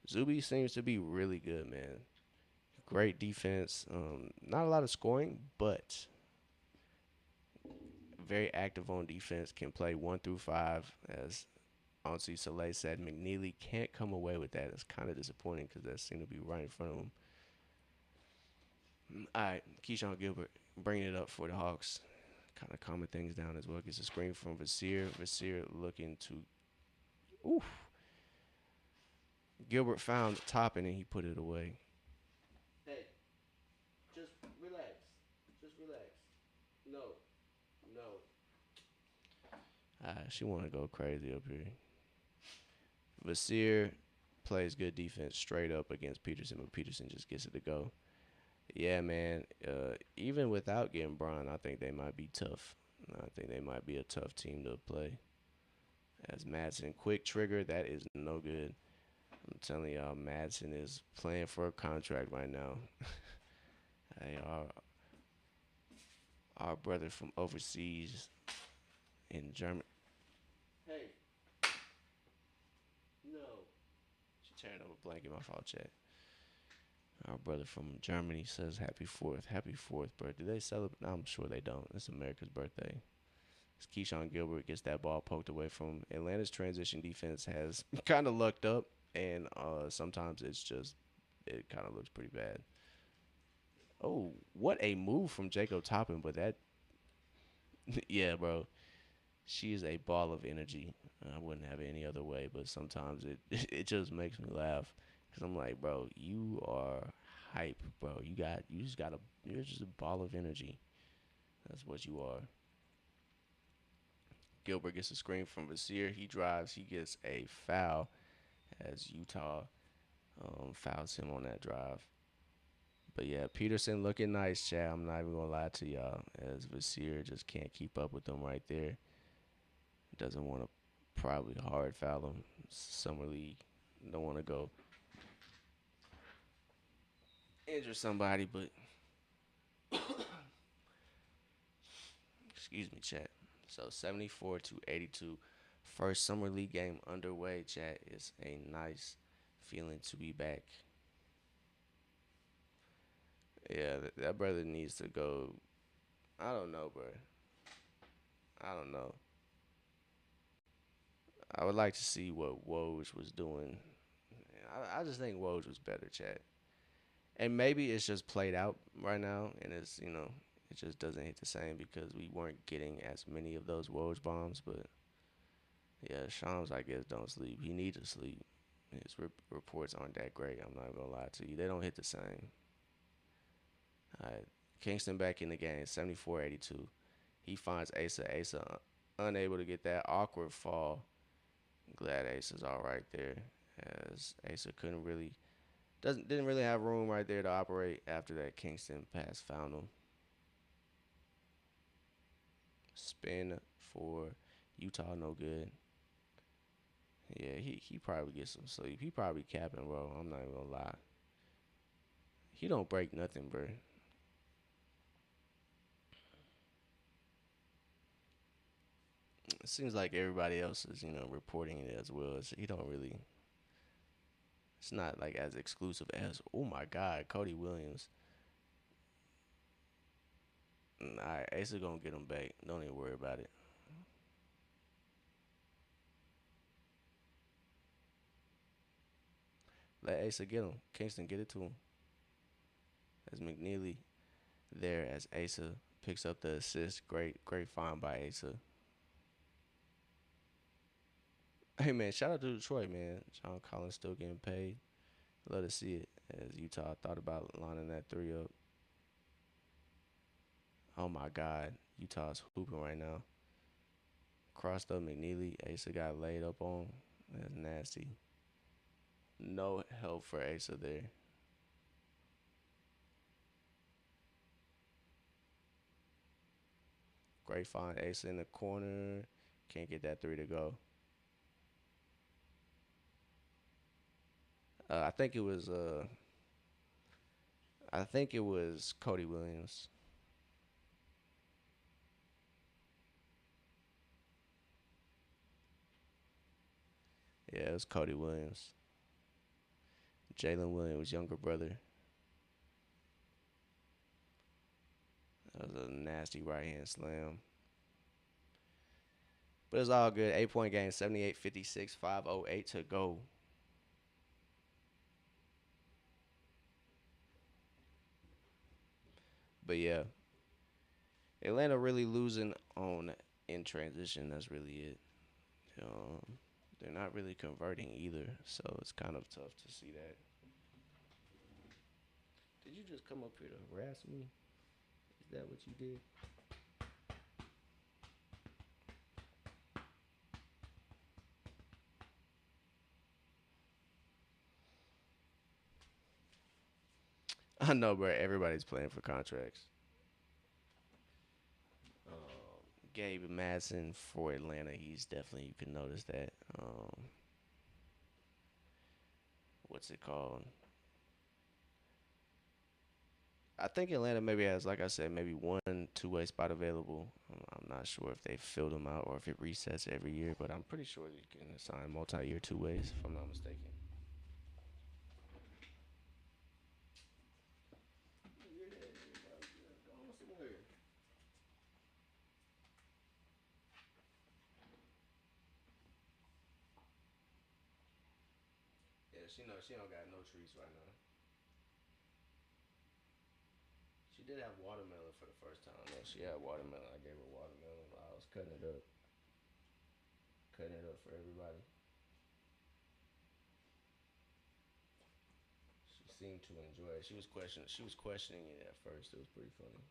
Zuby seems to be really good, man. Great defense. Not a lot of scoring, but very active on defense. Can play 1 through 5. As Auntie Soleil said, McNeely can't come away with that. It's kind of disappointing because that seemed to be right in front of him. All right, Keyshawn Gilbert bringing it up for the Hawks. Kind of calming things down as well. Gets a screen from Vasir. Vasir looking to. Oof. Gilbert found the top and then he put it away. Hey, just relax. Just relax. No, no. She want to go crazy up here. Vasir plays good defense straight up against Peterson, but Peterson just gets it to go. Yeah, man. Even without getting Bron, I think they might be tough. I think they might be a tough team to play. As Madsen, quick trigger, that is no good. I'm telling y'all, Madsen is playing for a contract right now. They are. Our brother from overseas in Germany. Hey, no. She turned over blanket. My fault, chat. Our brother from Germany says happy 4th. Happy 4th, bro. Do they celebrate? No, I'm sure they don't. It's America's birthday. Keyshawn Gilbert gets that ball poked away from him. Atlanta's transition defense has kind of lucked up, and sometimes it kind of looks pretty bad. Oh, what a move from Jacob Toppin, but that, yeah, bro. She is a ball of energy. I wouldn't have it any other way, but sometimes it it just makes me laugh because I'm like, bro, you are hype, bro. You're just a ball of energy. That's what you are. Gilbert gets a screen from Vasir. He drives. He gets a foul as Utah fouls him on that drive. But yeah, Peterson looking nice, Chad. I'm not even gonna lie to y'all, as Vasir just can't keep up with them right there. Doesn't want to probably hard foul him. Summer league, don't want to go injure somebody, but excuse me, chat. So 74 to 82, first summer league game underway. Chat, is a nice feeling to be back. Yeah, that brother needs to go. I don't know, bro. I don't know. I would like to see what Woj was doing. I just think Woj was better, Chad. And maybe it's just played out right now, and it just doesn't hit the same because we weren't getting as many of those Woj bombs. But yeah, Shams, I guess, don't sleep. He needs to sleep. His reports aren't that great. I'm not gonna lie to you. They don't hit the same. All right, Kingston back in the game, 74-82. He finds Asa. Asa unable to get that awkward fall. Glad Asa's all right there, as Asa couldn't really didn't really have room right there to operate after that Kingston pass found him. Spin for Utah, no good. Yeah, he probably gets some sleep. He probably capping, bro. I'm not even gonna lie. He don't break nothing, bro. It seems like everybody else is, reporting it as well. So he don't really. It's not like as exclusive as, oh my God, Cody Williams. All right, Ace is gonna get him back. Don't even worry about it. Let Asa get him. Kingston get it to him. As McNeely there as Asa picks up the assist. Great find by Asa. Hey man, shout out to Detroit, man. John Collins still getting paid. Love to see it as Utah thought about lining that three up. Oh my God, Utah's hooping right now. Crossed up McNeely. Asa got laid up on. That's nasty. No help for Asa there. Great find, Asa in the corner. Can't get that three to go. I think it was. I think it was Cody Williams. Yeah, it was Cody Williams. Jalen Williams' younger brother. That was a nasty right hand slam. But it's all good. 8 point game, 78-56, 5:08 to go. But yeah, Atlanta really losing on in transition. That's really it. Um, they're not really converting either, so it's kind of tough to see that. Did you just come up here to harass me? Is that what you did? I know, bro. Everybody's playing for contracts. Gabe Madsen for Atlanta. He's definitely, you can notice that. What's it called? I think Atlanta maybe has, like I said, maybe one two-way spot available. I'm not sure if they filled them out or if it resets every year, but I'm pretty sure you can assign multi-year two ways, if I'm not mistaken. Yeah, she don't got no trees right now. She did have watermelon for the first time though. She had watermelon. I gave her watermelon. I was cutting it up for everybody. She seemed to enjoy it. She was questioning it at first. It was pretty funny.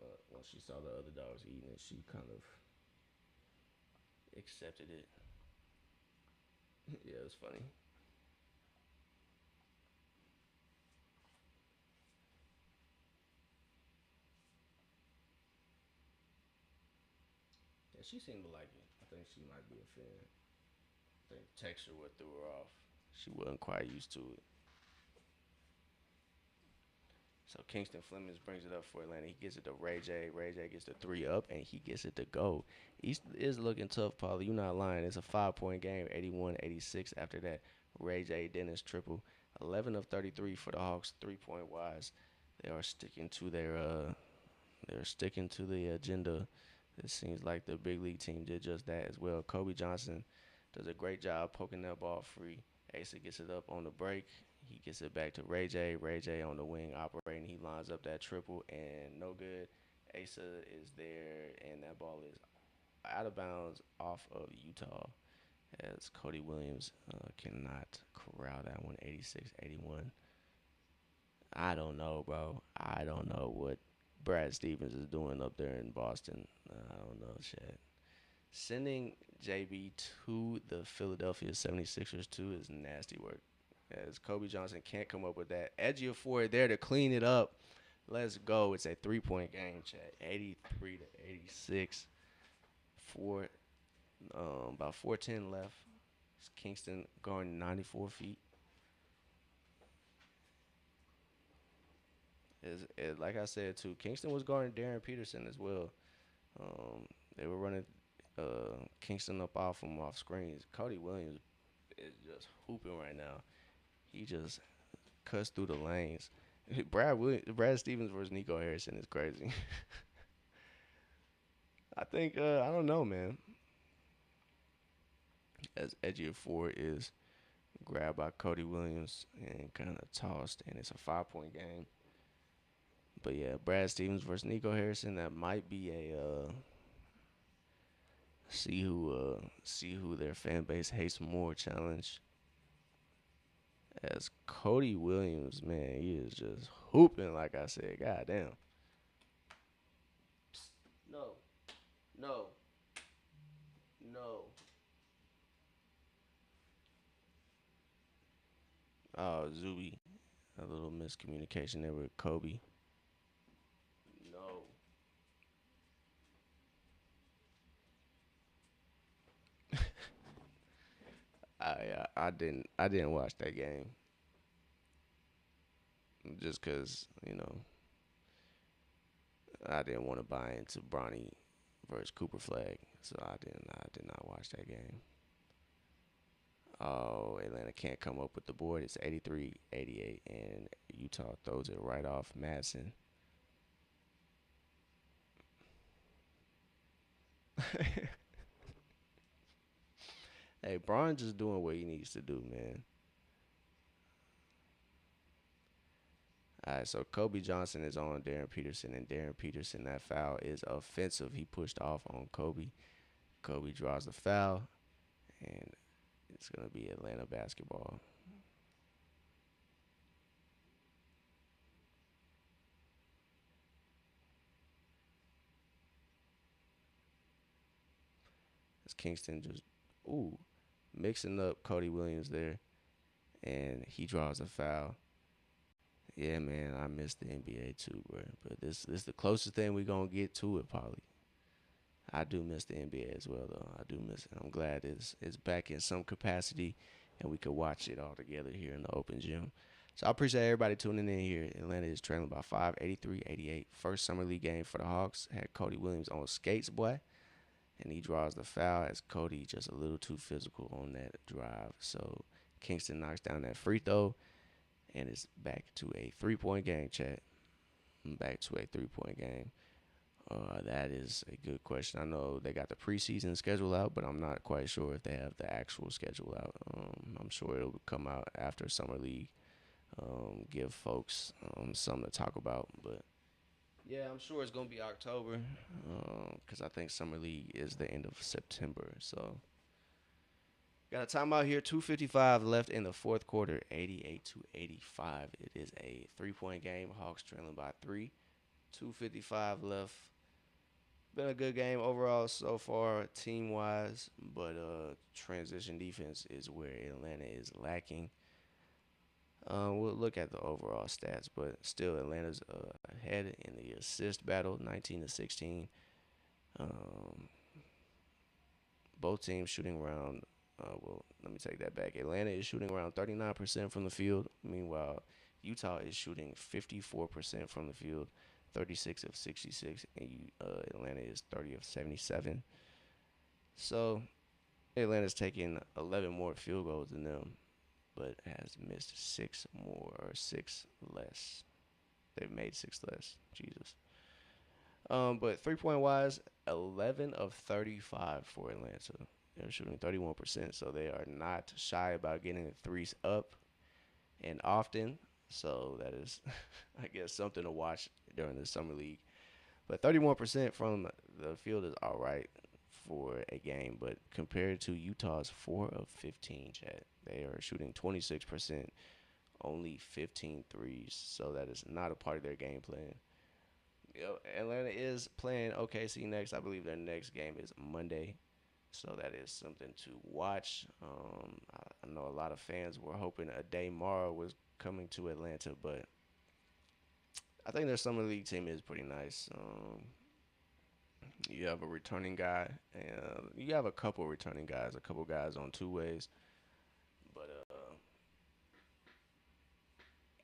But once she saw the other dogs eating it, she kind of accepted it. Yeah, it was funny. Yeah, she seemed to like it. I think she might be a fan. I think texture what threw her off. She wasn't quite used to it. So Kingston Flemings brings it up for Atlanta. He gets it to Ray J. Ray J gets the three up, and he gets it to go. East is looking tough, Paulie. You're not lying. It's a 5 point game, 81-86 after that Ray J Dennis triple. 11 of 33 for the Hawks, 3 point wise. They are sticking to they're sticking to the agenda. It seems like the big league team did just that as well. Kobe Johnson does a great job poking that ball free. Asa gets it up on the break. He gets it back to Ray J. Ray J on the wing operating. He lines up that triple and no good. Asa is there and that ball is out of bounds off of Utah as Cody Williams cannot corral that one. 86-81. I don't know, bro. I don't know what Brad Stevens is doing up there in Boston. I don't know, shit. Sending JB to the Philadelphia 76ers too is nasty work. As Kobe Johnson can't come up with that. Edgy for it there to clean it up. Let's go. It's a 3 point game, chat. 83-86. Four about 4:10 left. It's Kingston going 94 feet. Like I said too, Kingston was guarding Darren Peterson as well. They were running Kingston up off him off screens. Cody Williams is just hooping right now. He just cuts through the lanes. Brad Stevens versus Nico Harrison is crazy. I think I don't know, man. As Edgy Ford is grabbed by Cody Williams and kind of tossed, and it's a 5 point game. But yeah, Brad Stevens versus Nico Harrison. That might be a see who their fan base hates more challenge. As Cody Williams, man, he is just hooping like I said. God damn. No, no, no. Oh, Zuby. A little miscommunication there with Kobe. No. I didn't watch that game just cause I didn't want to buy into Bronny versus Cooper Flag, so I did not watch that game. Oh, Atlanta can't come up with the board. It's 83-88, and Utah throws it right off Madsen. Hey, Braun just doing what he needs to do, man. All right, so Kobe Johnson is on Darren Peterson, and Darren Peterson, that foul is offensive. He pushed off on Kobe. Kobe draws the foul, and it's going to be Atlanta basketball. It's Kingston just, ooh, mixing up Cody Williams there, and he draws a foul. Yeah, man, I miss the NBA too, bro. But this is the closest thing we gonna get to it, probably. I do miss the NBA as well, though. I do miss it. I'm glad it's back in some capacity, and we could watch it all together here in the open gym. So I appreciate everybody tuning in here. Atlanta is trailing by 5, 83-88. First summer league game for the Hawks. Had Cody Williams on skates, boy. And he draws the foul as Cody just a little too physical on that drive. So Kingston knocks down that free throw, and it's back to a 3-point game, chat. Back to a 3-point game. That is a good question. I know they got the preseason schedule out, but I'm not quite sure if they have the actual schedule out. I'm sure it'll come out after Summer League. Give folks something to talk about. But yeah, I'm sure it's gonna be October because I think Summer League is the end of September. So got a timeout here. 2:55 left in the fourth quarter. 88-85. It is a 3-point game. Hawks trailing by 3. 2:55 left. Been a good game overall so far, team wise, but transition defense is where Atlanta is lacking. We'll look at the overall stats, but still Atlanta's ahead in the assist battle, 19-16. Um, both teams shooting around. Well, let me take that back. Atlanta is shooting around 39% from the field. Meanwhile, Utah is shooting 54% from the field, 36 of 66, and Atlanta is 30 of 77. So Atlanta's taking 11 more field goals than them, but has missed 6 more or 6 less. They've made 6 less. Jesus. But 3-point wise, 11 of 35 for Atlanta. They're shooting 31%, so they are not shy about getting the threes up and often. So that is, I guess, something to watch during the summer league. But 31% from the field is all right for a game, but compared to Utah's 4 of 15, chat, they are shooting 26%, only 15 threes. So that is not a part of their game plan. Atlanta is playing OKC next. I believe their next game is Monday. So that is something to watch. I know a lot of fans were hoping Aday Mara was coming to Atlanta, but I think their summer league team is pretty nice. You have a returning guy, and you have a couple returning guys, a couple guys on two ways, but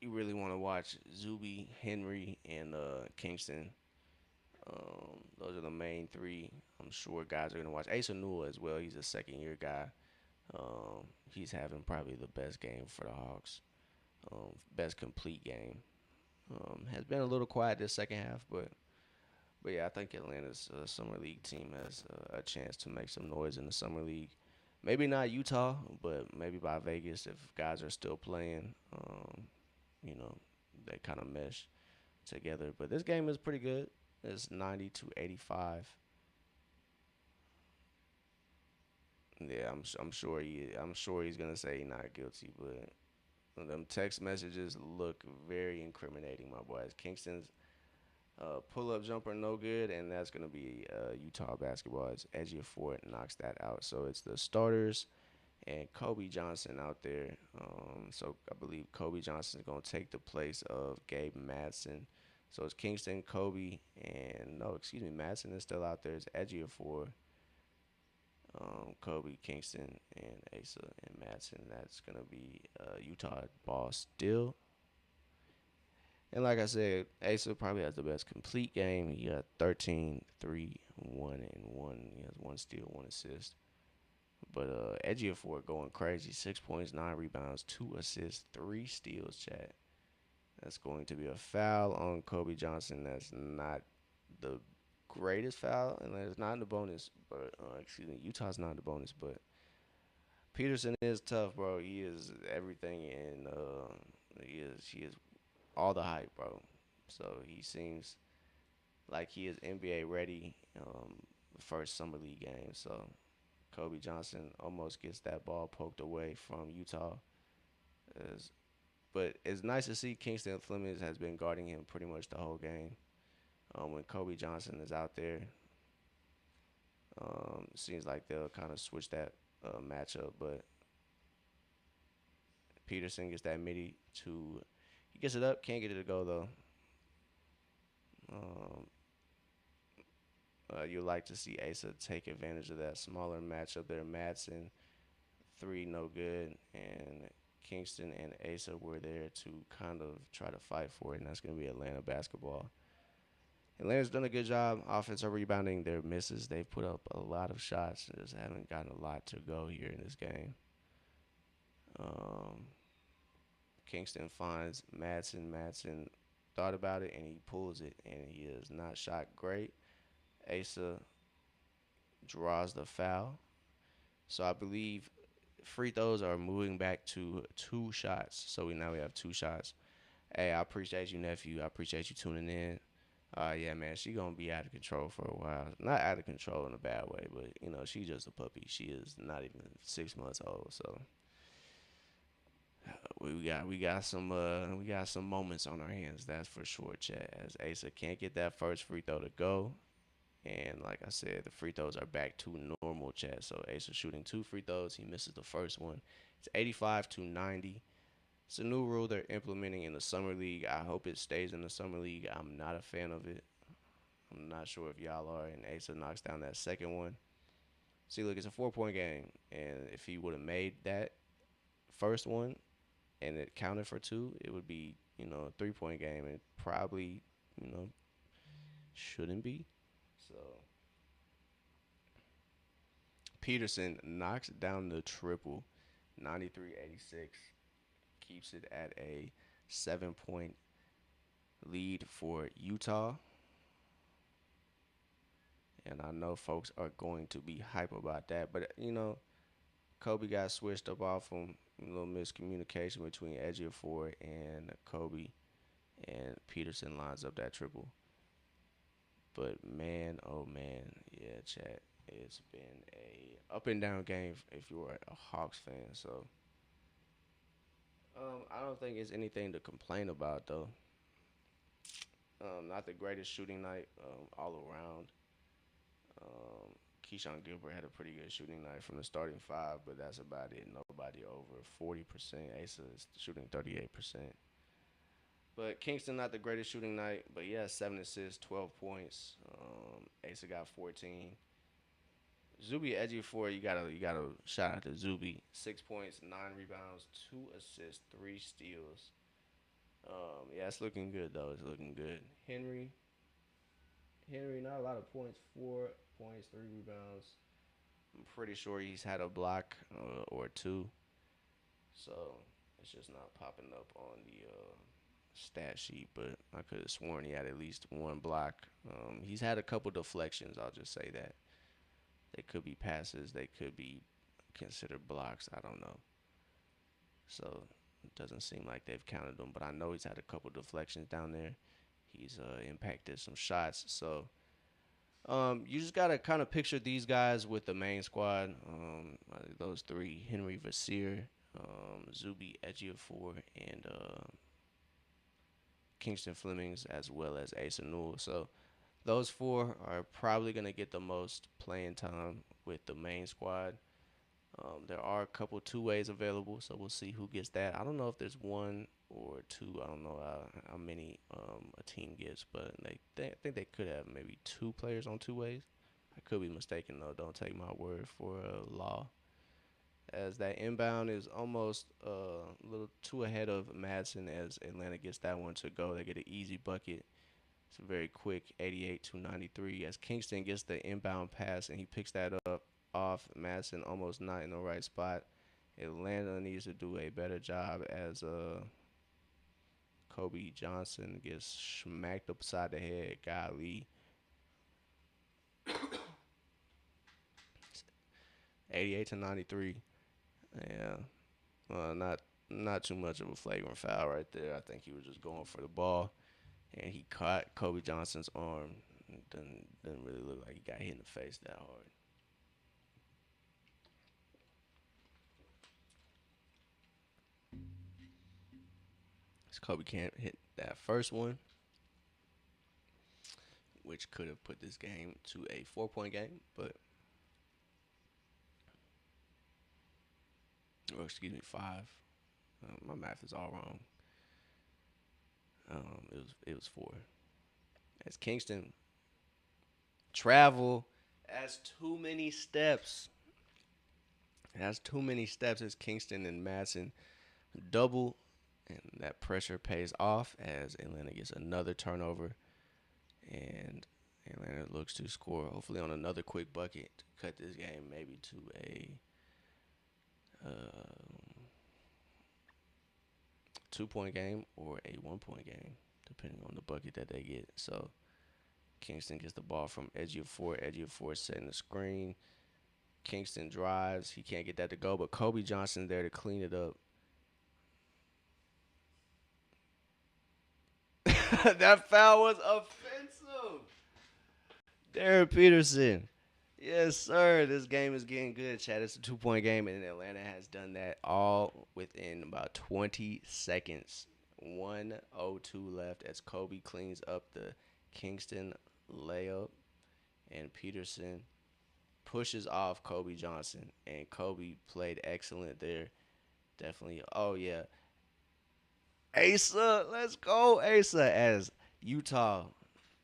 you really want to watch Zuby, Henry, and Kingston. Those are the main three. I'm sure guys are gonna watch Asa Newell as well. He's a second year guy. He's having probably the best game for the Hawks. Best complete game. Has been a little quiet this second half, but yeah, I think Atlanta's summer league team has a chance to make some noise in the summer league. Maybe not Utah, but maybe by Vegas if guys are still playing. You know, they kind of mesh together. But this game is pretty good. It's 90-85. Yeah, I'm sure he's gonna say he's not guilty, but them text messages look very incriminating, my boys. Kingston's pull up jumper no good, and that's gonna be Utah basketball. It's Edgy Ford knocks that out. So it's the starters and Kobe Johnson out there. So I believe Kobe Johnson is gonna take the place of Gabe Madsen. So it's Kingston, Kobe, and no, excuse me, Madsen is still out there. It's Edgy Ford, Kobe, Kingston, and Asa and Madsen. That's gonna be Utah ball still. And like I said, Asa probably has the best complete game. He got 13, 3, 1, and 1. He has 1 steal, 1 assist. But Ejiofor going crazy. 6 points, 9 rebounds, 2 assists, 3 steals, chat. That's going to be a foul on Kobe Johnson. That's not the greatest foul, and it's not in the bonus. But excuse me, Utah's not in the bonus. But Peterson is tough, bro. He is everything, and he is all the hype, bro. So he seems like he is NBA ready. First summer league game. So Kobe Johnson almost gets that ball poked away from Utah. As, but it's nice to see Kingston Flemings has been guarding him pretty much the whole game. When Kobe Johnson is out there, seems like they'll kind of switch that matchup. But Peterson gets that midi to, he gets it up, can't get it to go though. Um, you like to see Asa take advantage of that smaller matchup there. Madsen, 3 no good, and Kingston and Asa were there to kind of try to fight for it, and that's going to be Atlanta basketball. Atlanta's done a good job offensive rebounding their misses. They've put up a lot of shots, just haven't gotten a lot to go here in this game. Um, Kingston finds Madsen. Madsen thought about it and he pulls it, and he is not shot great. Asa draws the foul. So I believe free throws are moving back to 2 shots. So we have 2 shots. Hey, I appreciate you, nephew. I appreciate you tuning in. Yeah, man, she gonna be out of control for a while. Not out of control in a bad way, but she's just a puppy. She is not even 6 months old. So we got some moments on our hands. That's for sure, Chad. As Asa can't get that first free throw to go, and like I said, the free throws are back to normal, Chad. So Asa shooting 2 free throws. He misses the first one. It's 85 to 90. It's a new rule they're implementing in the summer league. I hope it stays in the summer league. I'm not a fan of it. I'm not sure if y'all are. And Asa knocks down that second one. See, look, it's a 4-point game, and if he would have made that first one and it counted for two, it would be a 3-point game, and probably you know shouldn't be. So Peterson knocks down the triple, 93-86, keeps it at a 7-point lead for Utah. And I know folks are going to be hype about that. But, Kobe got switched up off him. A little miscommunication between Ejiofor and Kobe. And Peterson lines up that triple. But, man, oh, man. Yeah, chat. It's been a up and down game if you're a Hawks fan. So, I don't think it's anything to complain about, though. Not the greatest shooting night all around. Um, Keyshawn Gilbert had a pretty good shooting night from the starting five, but that's about it. Nobody over 40%. Asa is shooting 38%. But Kingston not the greatest shooting night, but yeah, 7 assists, 12 points. Asa got 14. Zuby Ejiofor, you gotta shout out to Zuby. 6 points, 9 rebounds, 2 assists, 3 steals. Yeah, it's looking good though. It's looking good. Henry, not a lot of points. 4 points, 3 rebounds. I'm pretty sure he's had a block or two. So it's just not popping up on the stat sheet. But I could have sworn he had at least one block. He's had a couple deflections. I'll just say that. They could be passes. They could be considered blocks. I don't know. So it doesn't seem like they've counted them. But I know he's had a couple deflections down there. He's impacted some shots. So you just gotta kind of picture these guys with the main squad. Those three: Henry Vassir, Zuby Ejiofor, and Kingston Flemings, as well as Asa Newell. So those four are probably gonna get the most playing time with the main squad. There are a couple two ways available, so we'll see who gets that. I don't know if there's one or two. I don't know how many a team gets, but I think they could have maybe 2 players on 2 ways. I could be mistaken though. Don't take my word for law. As that inbound is almost a little too ahead of Madsen, as Atlanta gets that one to go. They get an easy bucket. It's a very quick 88 to 93. As Kingston gets the inbound pass and he picks that up off Madsen, almost not in the right spot. Atlanta needs to do a better job as Kobe Johnson gets smacked upside the head. Golly. 88 to 93. Yeah. Not too much of a flagrant foul right there. I think he was just going for the ball, and he caught Kobe Johnson's arm. Didn't really look like he got hit in the face that hard. So Kobe can't hit that first one, which could have put this game to a 4-point game, but or excuse me, 5. My math is all wrong. It was 4. As Kingston travel as too many steps. It has too many steps as Kingston and Madsen double, and that pressure pays off as Atlanta gets another turnover, and Atlanta looks to score hopefully on another quick bucket to cut this game maybe to a 2 point game or a 1 point game, depending on the bucket that they get. So Kingston gets the ball from Ejiofor. Ejiofor setting the screen. Kingston drives. He can't get that to go, but Kobe Johnson there to clean it up. That foul was offensive. Darren Peterson. Yes, sir. This game is getting good, Chad. It's a 2 point game, and Atlanta has done that all within about 20 seconds. 1:02 left as Kobe cleans up the Kingston layup, and Peterson pushes off Kobe Johnson, and Kobe played excellent there. Definitely. Oh yeah, Asa, let's go, Asa. As Utah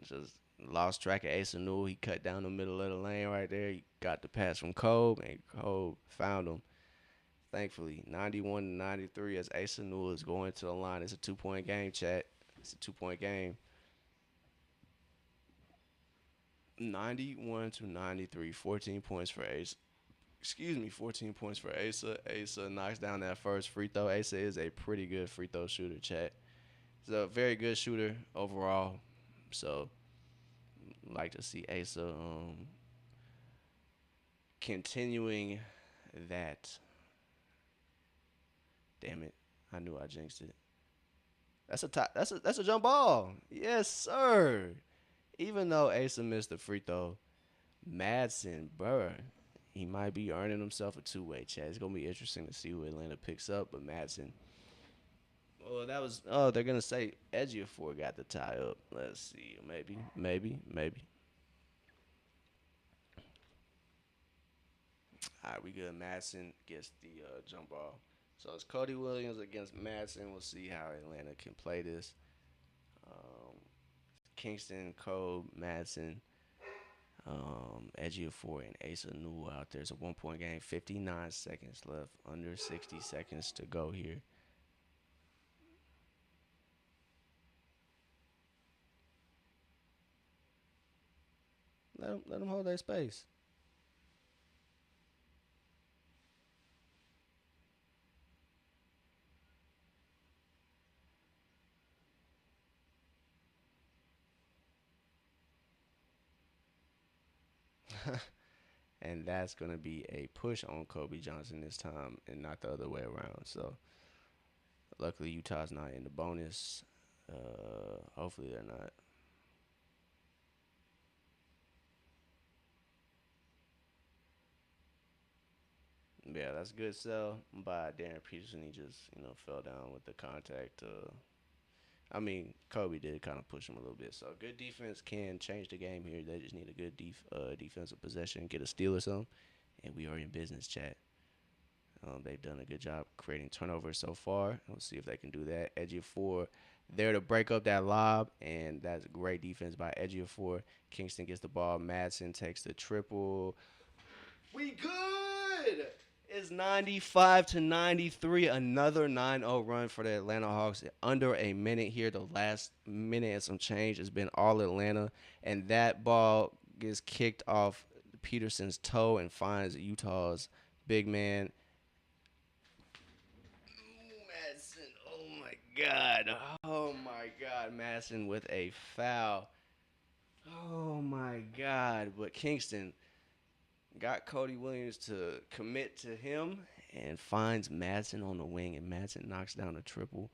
just lost track of Asa Newell, he cut down the middle of the lane right there. He got the pass from Kobe, and Kobe found him. Thankfully, 91-93 as Asa Newell is going to the line. It's a 2 point game, chat. It's a 2 point game. 91-93, 14 points for Asa. Excuse me, 14 points for Asa. Asa knocks down that first free throw. Asa is a pretty good free throw shooter, chat. He's a very good shooter overall. So, like to see Asa continuing that. Damn it. I knew I jinxed it. That's a jump ball. Yes, sir. Even though Asa missed the free throw, Madsen, bruh, he might be earning himself a two-way chat. It's gonna be interesting to see who Atlanta picks up, but Madsen. Oh, that was. Oh, they're gonna say Ejiofor got the tie up. Let's see. Maybe. All right, we good. Madsen gets the jump ball. So it's Cody Williams against Madsen. We'll see how Atlanta can play this. Um, Kingston, Cole, Madsen, Ejiofor, and Asa Newell out there. It's a 1 point game. 59 seconds left. Under 60 seconds to go here. Let them hold their space. And that's going to be a push on Kobe Johnson this time and not the other way around. So, luckily, Utah's not in the bonus. Hopefully, they're not. Yeah, that's a good sell by Darren Peterson. He just, fell down with the contact. I mean, Kobe did kind of push him a little bit. So, good defense can change the game here. They just need a good defensive possession, get a steal or something, and we are in business, chat. They've done a good job creating turnovers so far. We'll see if they can do that. Ejiofor there to break up that lob, and that's great defense by Ejiofor. Kingston gets the ball. Madsen takes the triple. We good. It's 95-93. Another 9-0 run for the Atlanta Hawks. Under a minute here. The last minute and some change has been all Atlanta, and that ball gets kicked off Peterson's toe and finds Utah's big man. Madsen, oh my God. Oh my God. Madsen with a foul. Oh my God. But Kingston got Cody Williams to commit to him and finds Madsen on the wing, and Madsen knocks down a triple.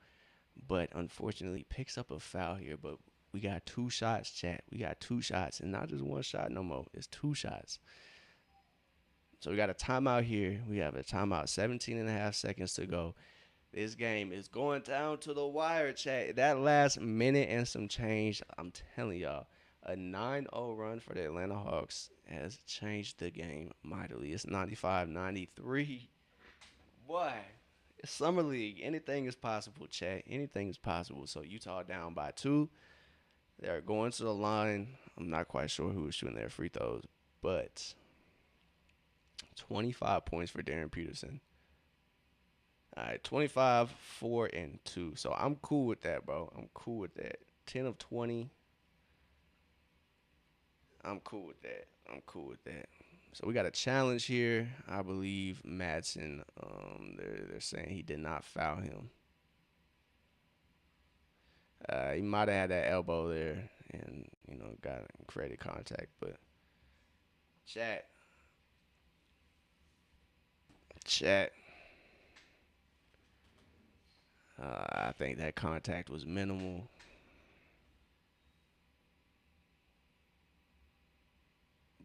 But unfortunately, picks up a foul here. But we got two shots, chat. We got two shots, and not just one shot no more. It's two shots. So we got a timeout here. We have a timeout, 17 and a half seconds to go. This game is going down to the wire, chat. That last minute and some change, I'm telling y'all, a 9-0 run for the Atlanta Hawks has changed the game mightily. It's 95-93. Boy, it's Summer League. Anything is possible, chat. Anything is possible. So Utah down by 2. They're going to the line. I'm not quite sure who was shooting their free throws, but 25 points for Darren Peterson. All right, 25, 4, and 2. So I'm cool with that, bro. I'm cool with that. 10 of 20. I'm cool with that. I'm cool with that. So we got a challenge here. I believe Madsen. They're saying he did not foul him. He might have had that elbow there, and got created contact. But chat, chat. I think that contact was minimal.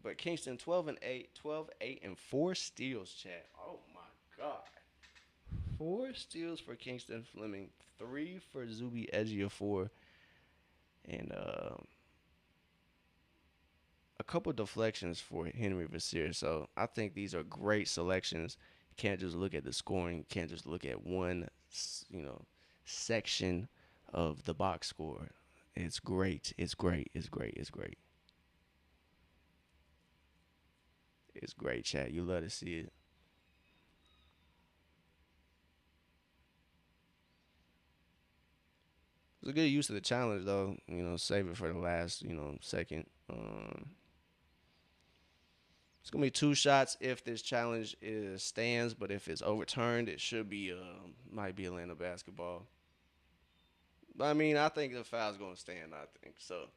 But Kingston 12 and 8, 12, 8, and 4 steals, chat. Oh my god. 4 steals for Kingston Fleming, 3 for Zuby Ejiofor, and a couple deflections for Henry Vasir. So I think these are great selections. You can't just look at the scoring. You can't just look at one, you know, section of the box score. It's great. It's great. It's great. It's great. It's great, chat. You love to see it. It's a good use of the challenge, though. Save it for the last, second. It's gonna be 2 shots if this challenge is stands, but if it's overturned, it should be might be Atlanta basketball. But I mean, I think the foul's gonna stand. I think so.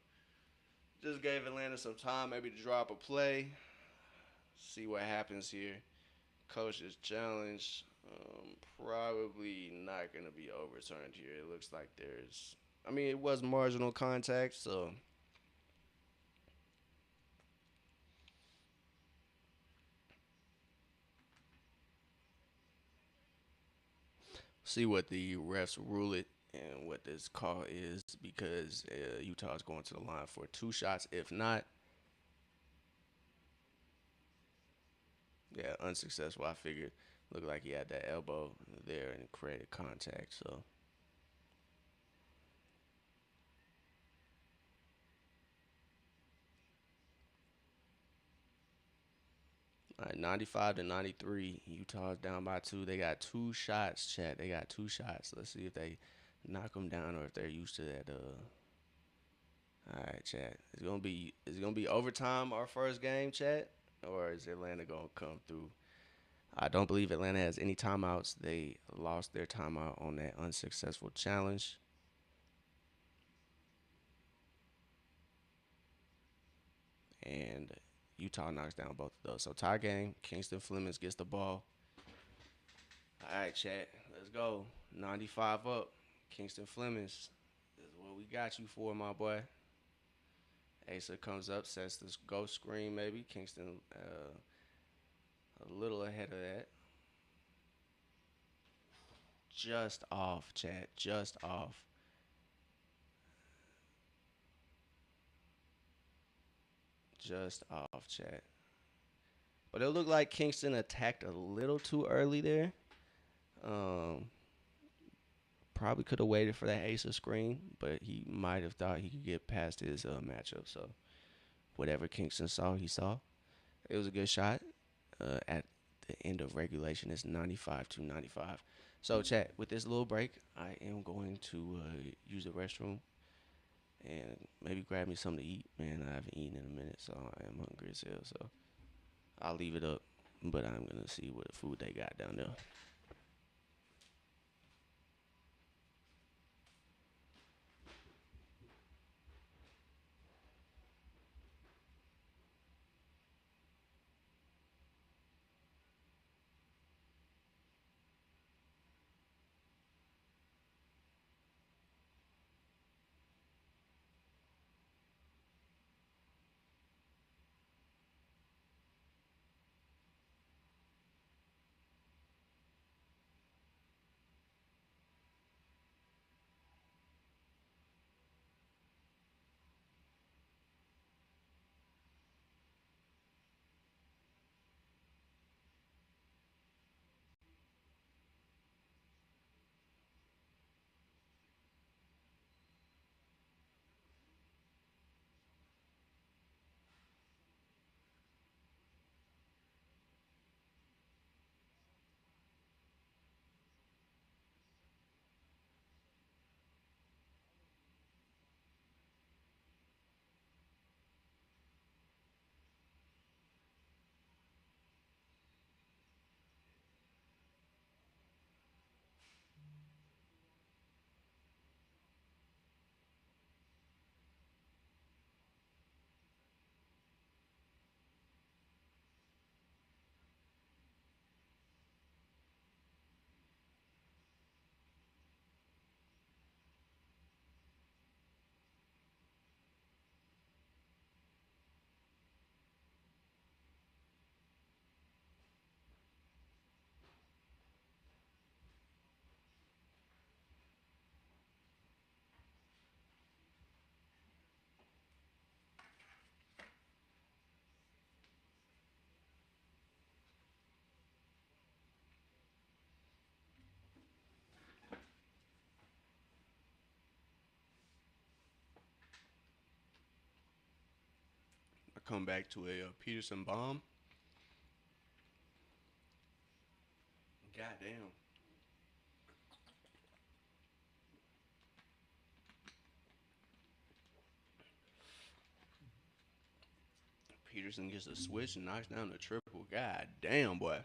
Just gave Atlanta some time, maybe to drop a play, see what happens here. Coach's challenge, probably not gonna be overturned here. It looks like there's. I mean, it was marginal contact, so see what the refs rule it and what this call is because Utah's going to the line for 2 shots. If not, yeah, unsuccessful. I figured looked like he had that elbow there and created contact. So, all right, 95 to 93. Utah's down by 2. They got 2 shots, Chad. They got 2 shots. Let's see if they knock them down or if they're used to that. All right, Chad. It's gonna be overtime our first game, Chad, or is Atlanta gonna come through? I don't believe Atlanta has any timeouts. They lost their timeout on that unsuccessful challenge. And Utah knocks down both of those. So tie game. Kingston Flemings gets the ball. All right, chat. Let's go. 95 up. Kingston Flemings. This is what we got you for, my boy. Asa comes up, sets this ghost screen, maybe. Kingston a little ahead of that. Just off, chat. Just off. Just off, chat. But it looked like Kingston attacked a little too early there. Um, Probably could have waited for that Asa screen, but he might have thought he could get past his matchup. So whatever Kingston saw, he saw. It was a good shot. At the end of regulation, it's 95 to 95. So chat with this little break, I am going to use the restroom and maybe grab me something to eat. Man, I haven't eaten in a minute, so I am hungry as hell. So I'll leave it up, but I'm gonna see what food they got down there. come back to a Peterson bomb. God damn. Peterson gets a switch and knocks down the triple. God damn, boy.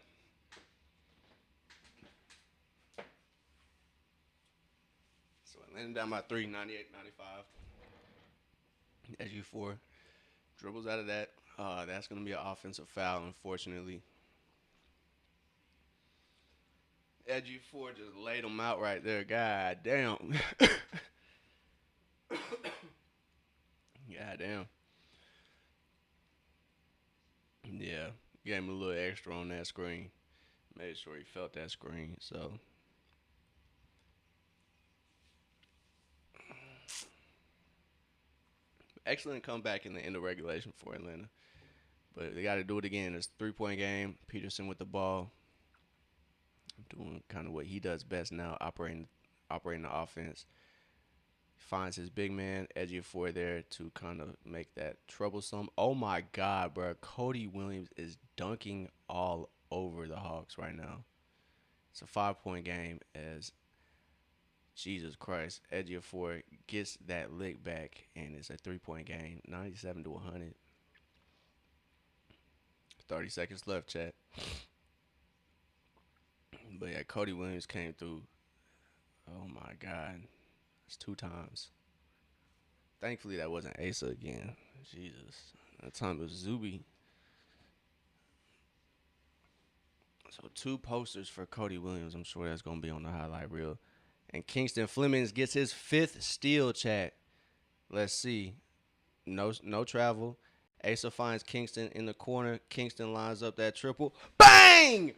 So Atlanta down by 3, 98-95. SG4 dribbles out of that. That's going to be an offensive foul, unfortunately. SG4 just laid him out right there. God damn. God damn. Yeah. Gave him a little extra on that screen. Made sure he felt that screen. So, excellent comeback in the end of regulation for Atlanta. But they got to do it again. It's a 3-point game. Peterson with the ball. Doing kind of what he does best now, operating the offense. Finds his big man, Edgy Four there to kind of make that troublesome. Oh my God, bro. Cody Williams is dunking all over the Hawks right now. It's a 5-point game as Jesus Christ, Edgy Four gets that lick back and it's a 3-point game, 97-100. 30 seconds left, chat. But yeah, Cody Williams came through. Oh my God. It's 2 times. Thankfully, that wasn't Asa again. Jesus. That time it was Zuby. So 2 posters for Cody Williams. I'm sure that's going to be on the highlight reel. And Kingston Flemings gets his 5th steal, chat. Let's see. No travel. Asa finds Kingston in the corner. Kingston lines up that triple. Bang!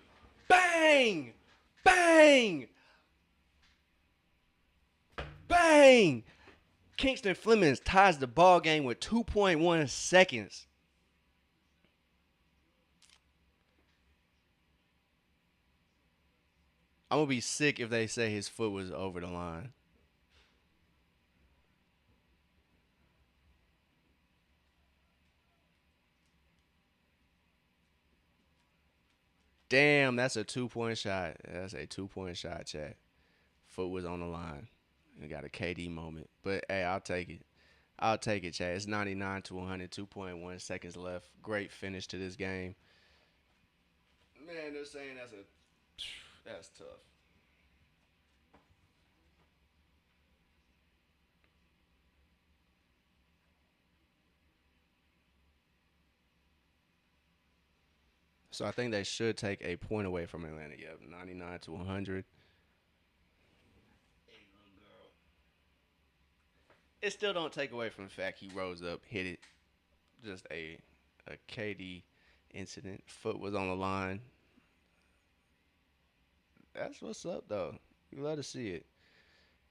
Bang! Bang! Bang! Kingston Flemings ties the ball game with 2.1 seconds. I'm going to be sick if they say his foot was over the line. Damn, that's a 2-point shot. That's a 2-point shot, chat. Foot was on the line. We got a KD moment. But, hey, I'll take it. I'll take it, chat. It's 99-100, 2.1 seconds left. Great finish to this game. Man, they're saying that's tough. So I think they should take a point away from Atlanta. Yep, 99-100. It still don't take away from the fact he rose up, hit it. Just a KD incident. Foot was on the line. That's what's up though. You love to see it.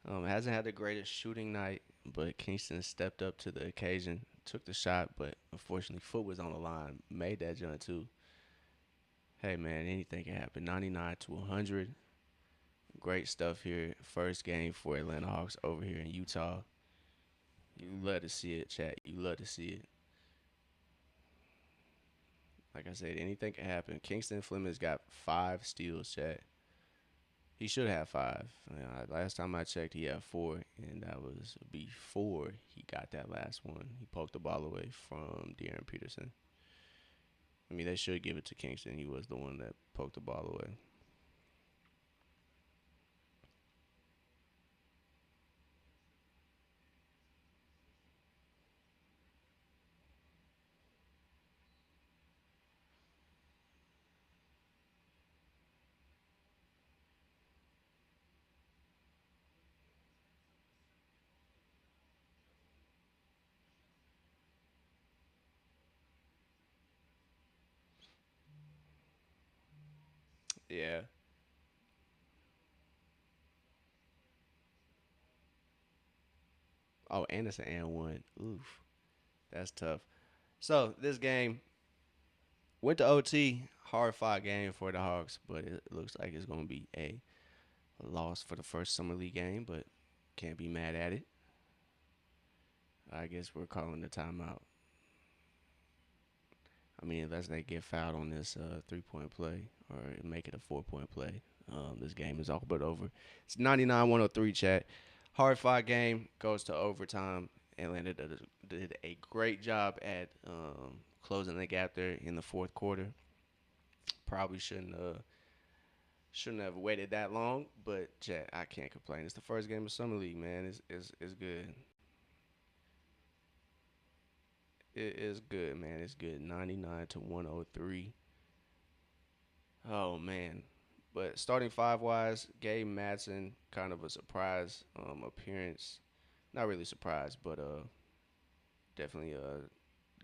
Hasn't had the greatest shooting night, but Kingston stepped up to the occasion, took the shot, but unfortunately, foot was on the line, made that jump too. Hey man, anything can happen. 99-100. Great stuff here. First game for Atlanta Hawks over here in Utah. You love to see it, chat. You love to see it. Like I said, anything can happen. Kingston Fleming's got 5 steals, chat. He should have 5. Last time I checked, he had 4, and that was before he got that last one. He poked the ball away from De'Aaron Peterson. I mean, they should give it to Kingston. He was the one that poked the ball away. Yeah. Oh, and it's an and one. Oof, that's tough. So this game went to OT. Hard fought game for the Hawks, but it looks like it's gonna be a loss for the first summer league game. But can't be mad at it. I guess we're calling the timeout. I mean, unless they get fouled on this 3-point play or make it a 4-point play, this game is all but over. It's 99-103, chat. Hard fought game goes to overtime. Atlanta did a great job at closing the gap there in the fourth quarter. Probably shouldn't have waited that long, but chat, I can't complain. It's the first game of summer league, man. It's good. It is good, man. It's good. 99-103. Oh man. But starting five wise, Gabe Madsen, kind of a surprise appearance. Not really surprised, but definitely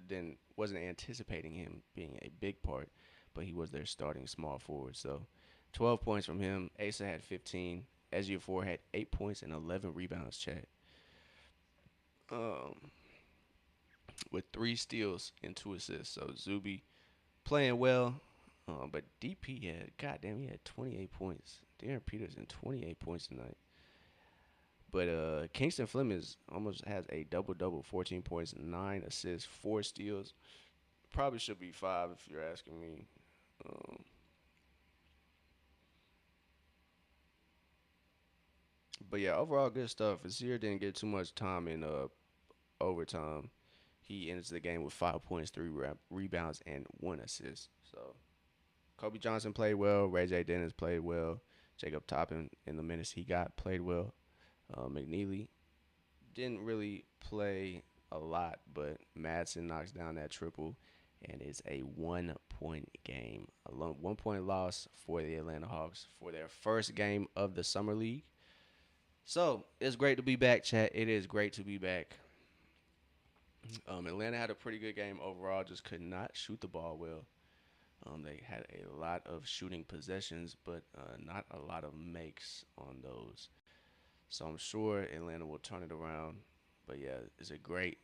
didn't wasn't anticipating him being a big part, but he was their starting small forward. So 12 points from him. Asa had 15. Ejiofor had 8 points and 11 rebounds, chat. Um, with 3 steals and 2 assists. So Zuby playing well. But DP had, goddamn, he had 28 points. Darren Peterson, 28 points tonight. But Kingston Flemings almost has a double double, 14 points, 9 assists, 4 steals. Probably should be 5 if you're asking me. Um, but yeah, overall good stuff. Azir didn't get too much time in overtime. He ends the game with 5 points, rebounds, and 1 assist. So Kobe Johnson played well. Ray J. Dennis played well. Jacob Toppin, in the minutes he got, played well. McNeely didn't really play a lot, but Madsen knocks down that triple, and it's a 1 point game. A 1 point loss for the Atlanta Hawks for their first game of the Summer League. So it's great to be back, chat. It is great to be back. Atlanta had a pretty good game overall, just could not shoot the ball well. They had a lot of shooting possessions, but not a lot of makes on those. So I'm sure Atlanta will turn it around. But yeah, it's a great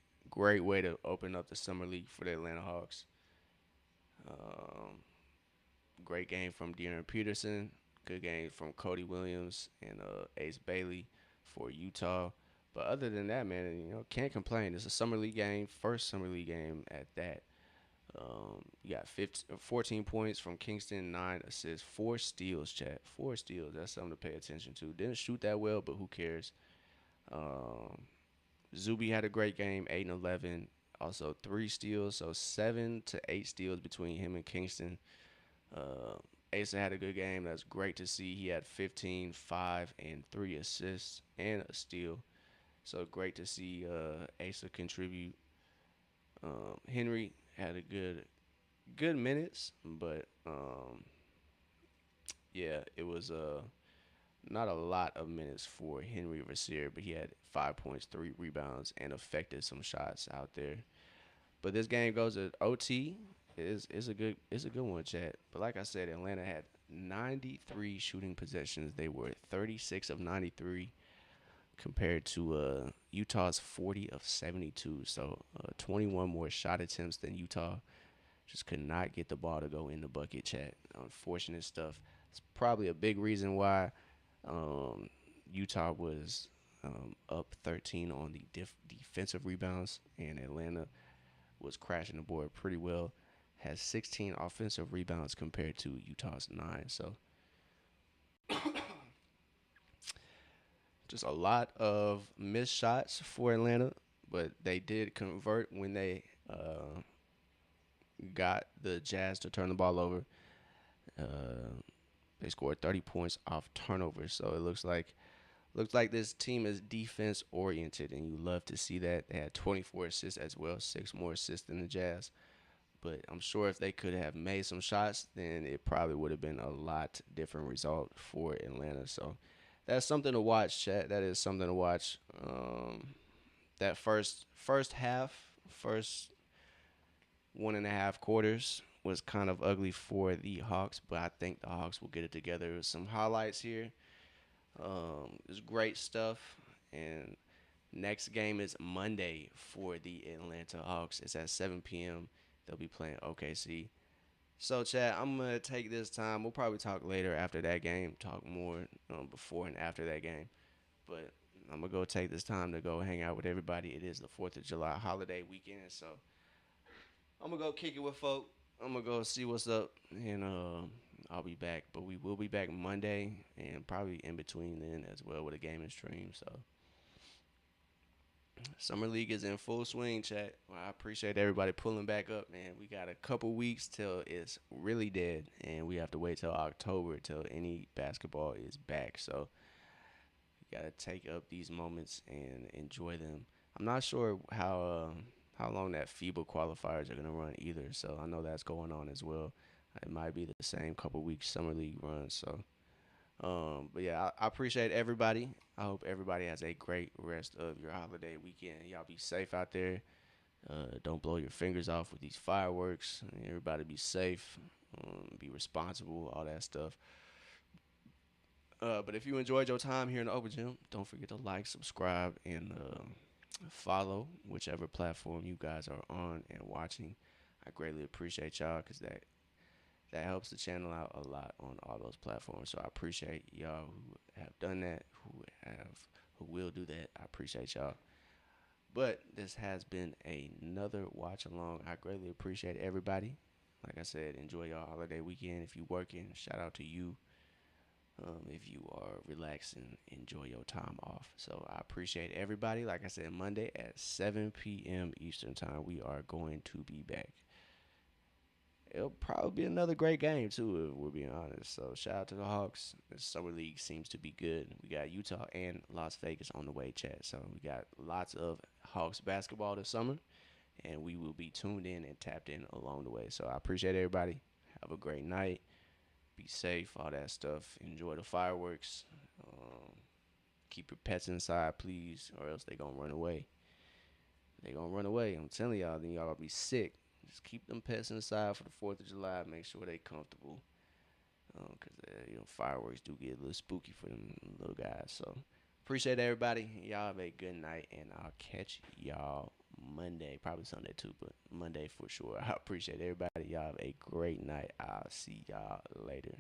way to open up the summer league for the Atlanta Hawks. Um, Great game from De'Aaron Peterson. Good game from Cody Williams and Ace Bailey for Utah. But other than that, man, can't complain. It's a summer league game, first summer league game at that. You got 14 points from Kingston, 9 assists, 4 steals, chat. 4 steals. That's something to pay attention to. Didn't shoot that well, but who cares? Um, Zuby had a great game, 8 and 11. Also 3 steals, so 7 to 8 steals between him and Kingston. Uh, Asa had a good game. That's great to see. He had 15, 5, and 3 assists and a steal. So great to see Asa contribute. Henry had a good minutes, but yeah, it was not a lot of minutes for Henry Vassir, but he had 5 points, 3 rebounds, and affected some shots out there. But this game goes to OT. It's a good one, Chad. But like I said, Atlanta had 93 shooting possessions. They were 36 of 93 compared to Utah's 40 of 72. So 21 more shot attempts than Utah. Just could not get the ball to go in the bucket, chat. Unfortunate stuff. It's probably a big reason why um, Utah was up 13 on the defensive rebounds, and Atlanta was crashing the board pretty well. Has 16 offensive rebounds compared to Utah's 9. So just a lot of missed shots for Atlanta, but they did convert when they got the Jazz to turn the ball over. Uh, they scored 30 points off turnovers, so it looks like this team is defense oriented, and you love to see that. They had 24 assists as well, 6 more assists than the Jazz. But I'm sure if they could have made some shots, then it probably would have been a lot different result for Atlanta. So that's something to watch, chat. That is something to watch. That first half, first 1.5 quarters was kind of ugly for the Hawks, but I think the Hawks will get it together. Some highlights here. It's great stuff. And next game is Monday for the Atlanta Hawks. It's at 7 p.m. They'll be playing OKC. So, Chad, I'm going to take this time. We'll probably talk later after that game, talk more before and after that game. But I'm going to go take this time to go hang out with everybody. It is the 4th of July holiday weekend. So, I'm going to go kick it with folk. I'm gonna go see what's up, and I'll be back. But we will be back Monday, and probably in between then as well with a gaming stream. So summer league is in full swing, chat. Well, I appreciate everybody pulling back up, man. We got a couple weeks till it's really dead, and we have to wait till October till any basketball is back. So you gotta take up these moments and enjoy them. I'm not sure how long that FIBA qualifiers are gonna run either. So I know that's going on as well. It might be the same couple weeks summer league runs. So, but yeah, I appreciate everybody. I hope everybody has a great rest of your holiday weekend. Y'all be safe out there. Don't blow your fingers off with these fireworks. Everybody be safe. Be responsible. All that stuff. But if you enjoyed your time here in the Open Gym, don't forget to like, subscribe, and follow whichever platform you guys are on and watching. I greatly appreciate y'all because that helps the channel out a lot on all those platforms. So I appreciate y'all who have done that, who will do that. I appreciate y'all. But this has been another watch along. I greatly appreciate everybody. Like I said, enjoy your holiday weekend. If you working, shout out to you. If you are relaxing, enjoy your time off. So I appreciate everybody. Like I said, Monday at 7 p.m. Eastern Time, we are going to be back. It'll probably be another great game too, if we're being honest. So shout out to the Hawks. The summer league seems to be good. We got Utah and Las Vegas on the way, chat. So we got lots of Hawks basketball this summer, and we will be tuned in and tapped in along the way. So I appreciate everybody. Have a great night. Be safe, all that stuff. Enjoy the fireworks. Um, Keep your pets inside, please, or else they gonna run away. They gonna run away. I'm telling y'all, then y'all gonna be sick. Just keep them pets inside for the 4th of July. Make sure they comfortable. Cause fireworks do get a little spooky for them little guys. So appreciate everybody. Y'all have a good night, and I'll catch y'all Monday, probably Sunday too, but Monday for sure. I appreciate everybody. Y'all have a great night. I'll see y'all later.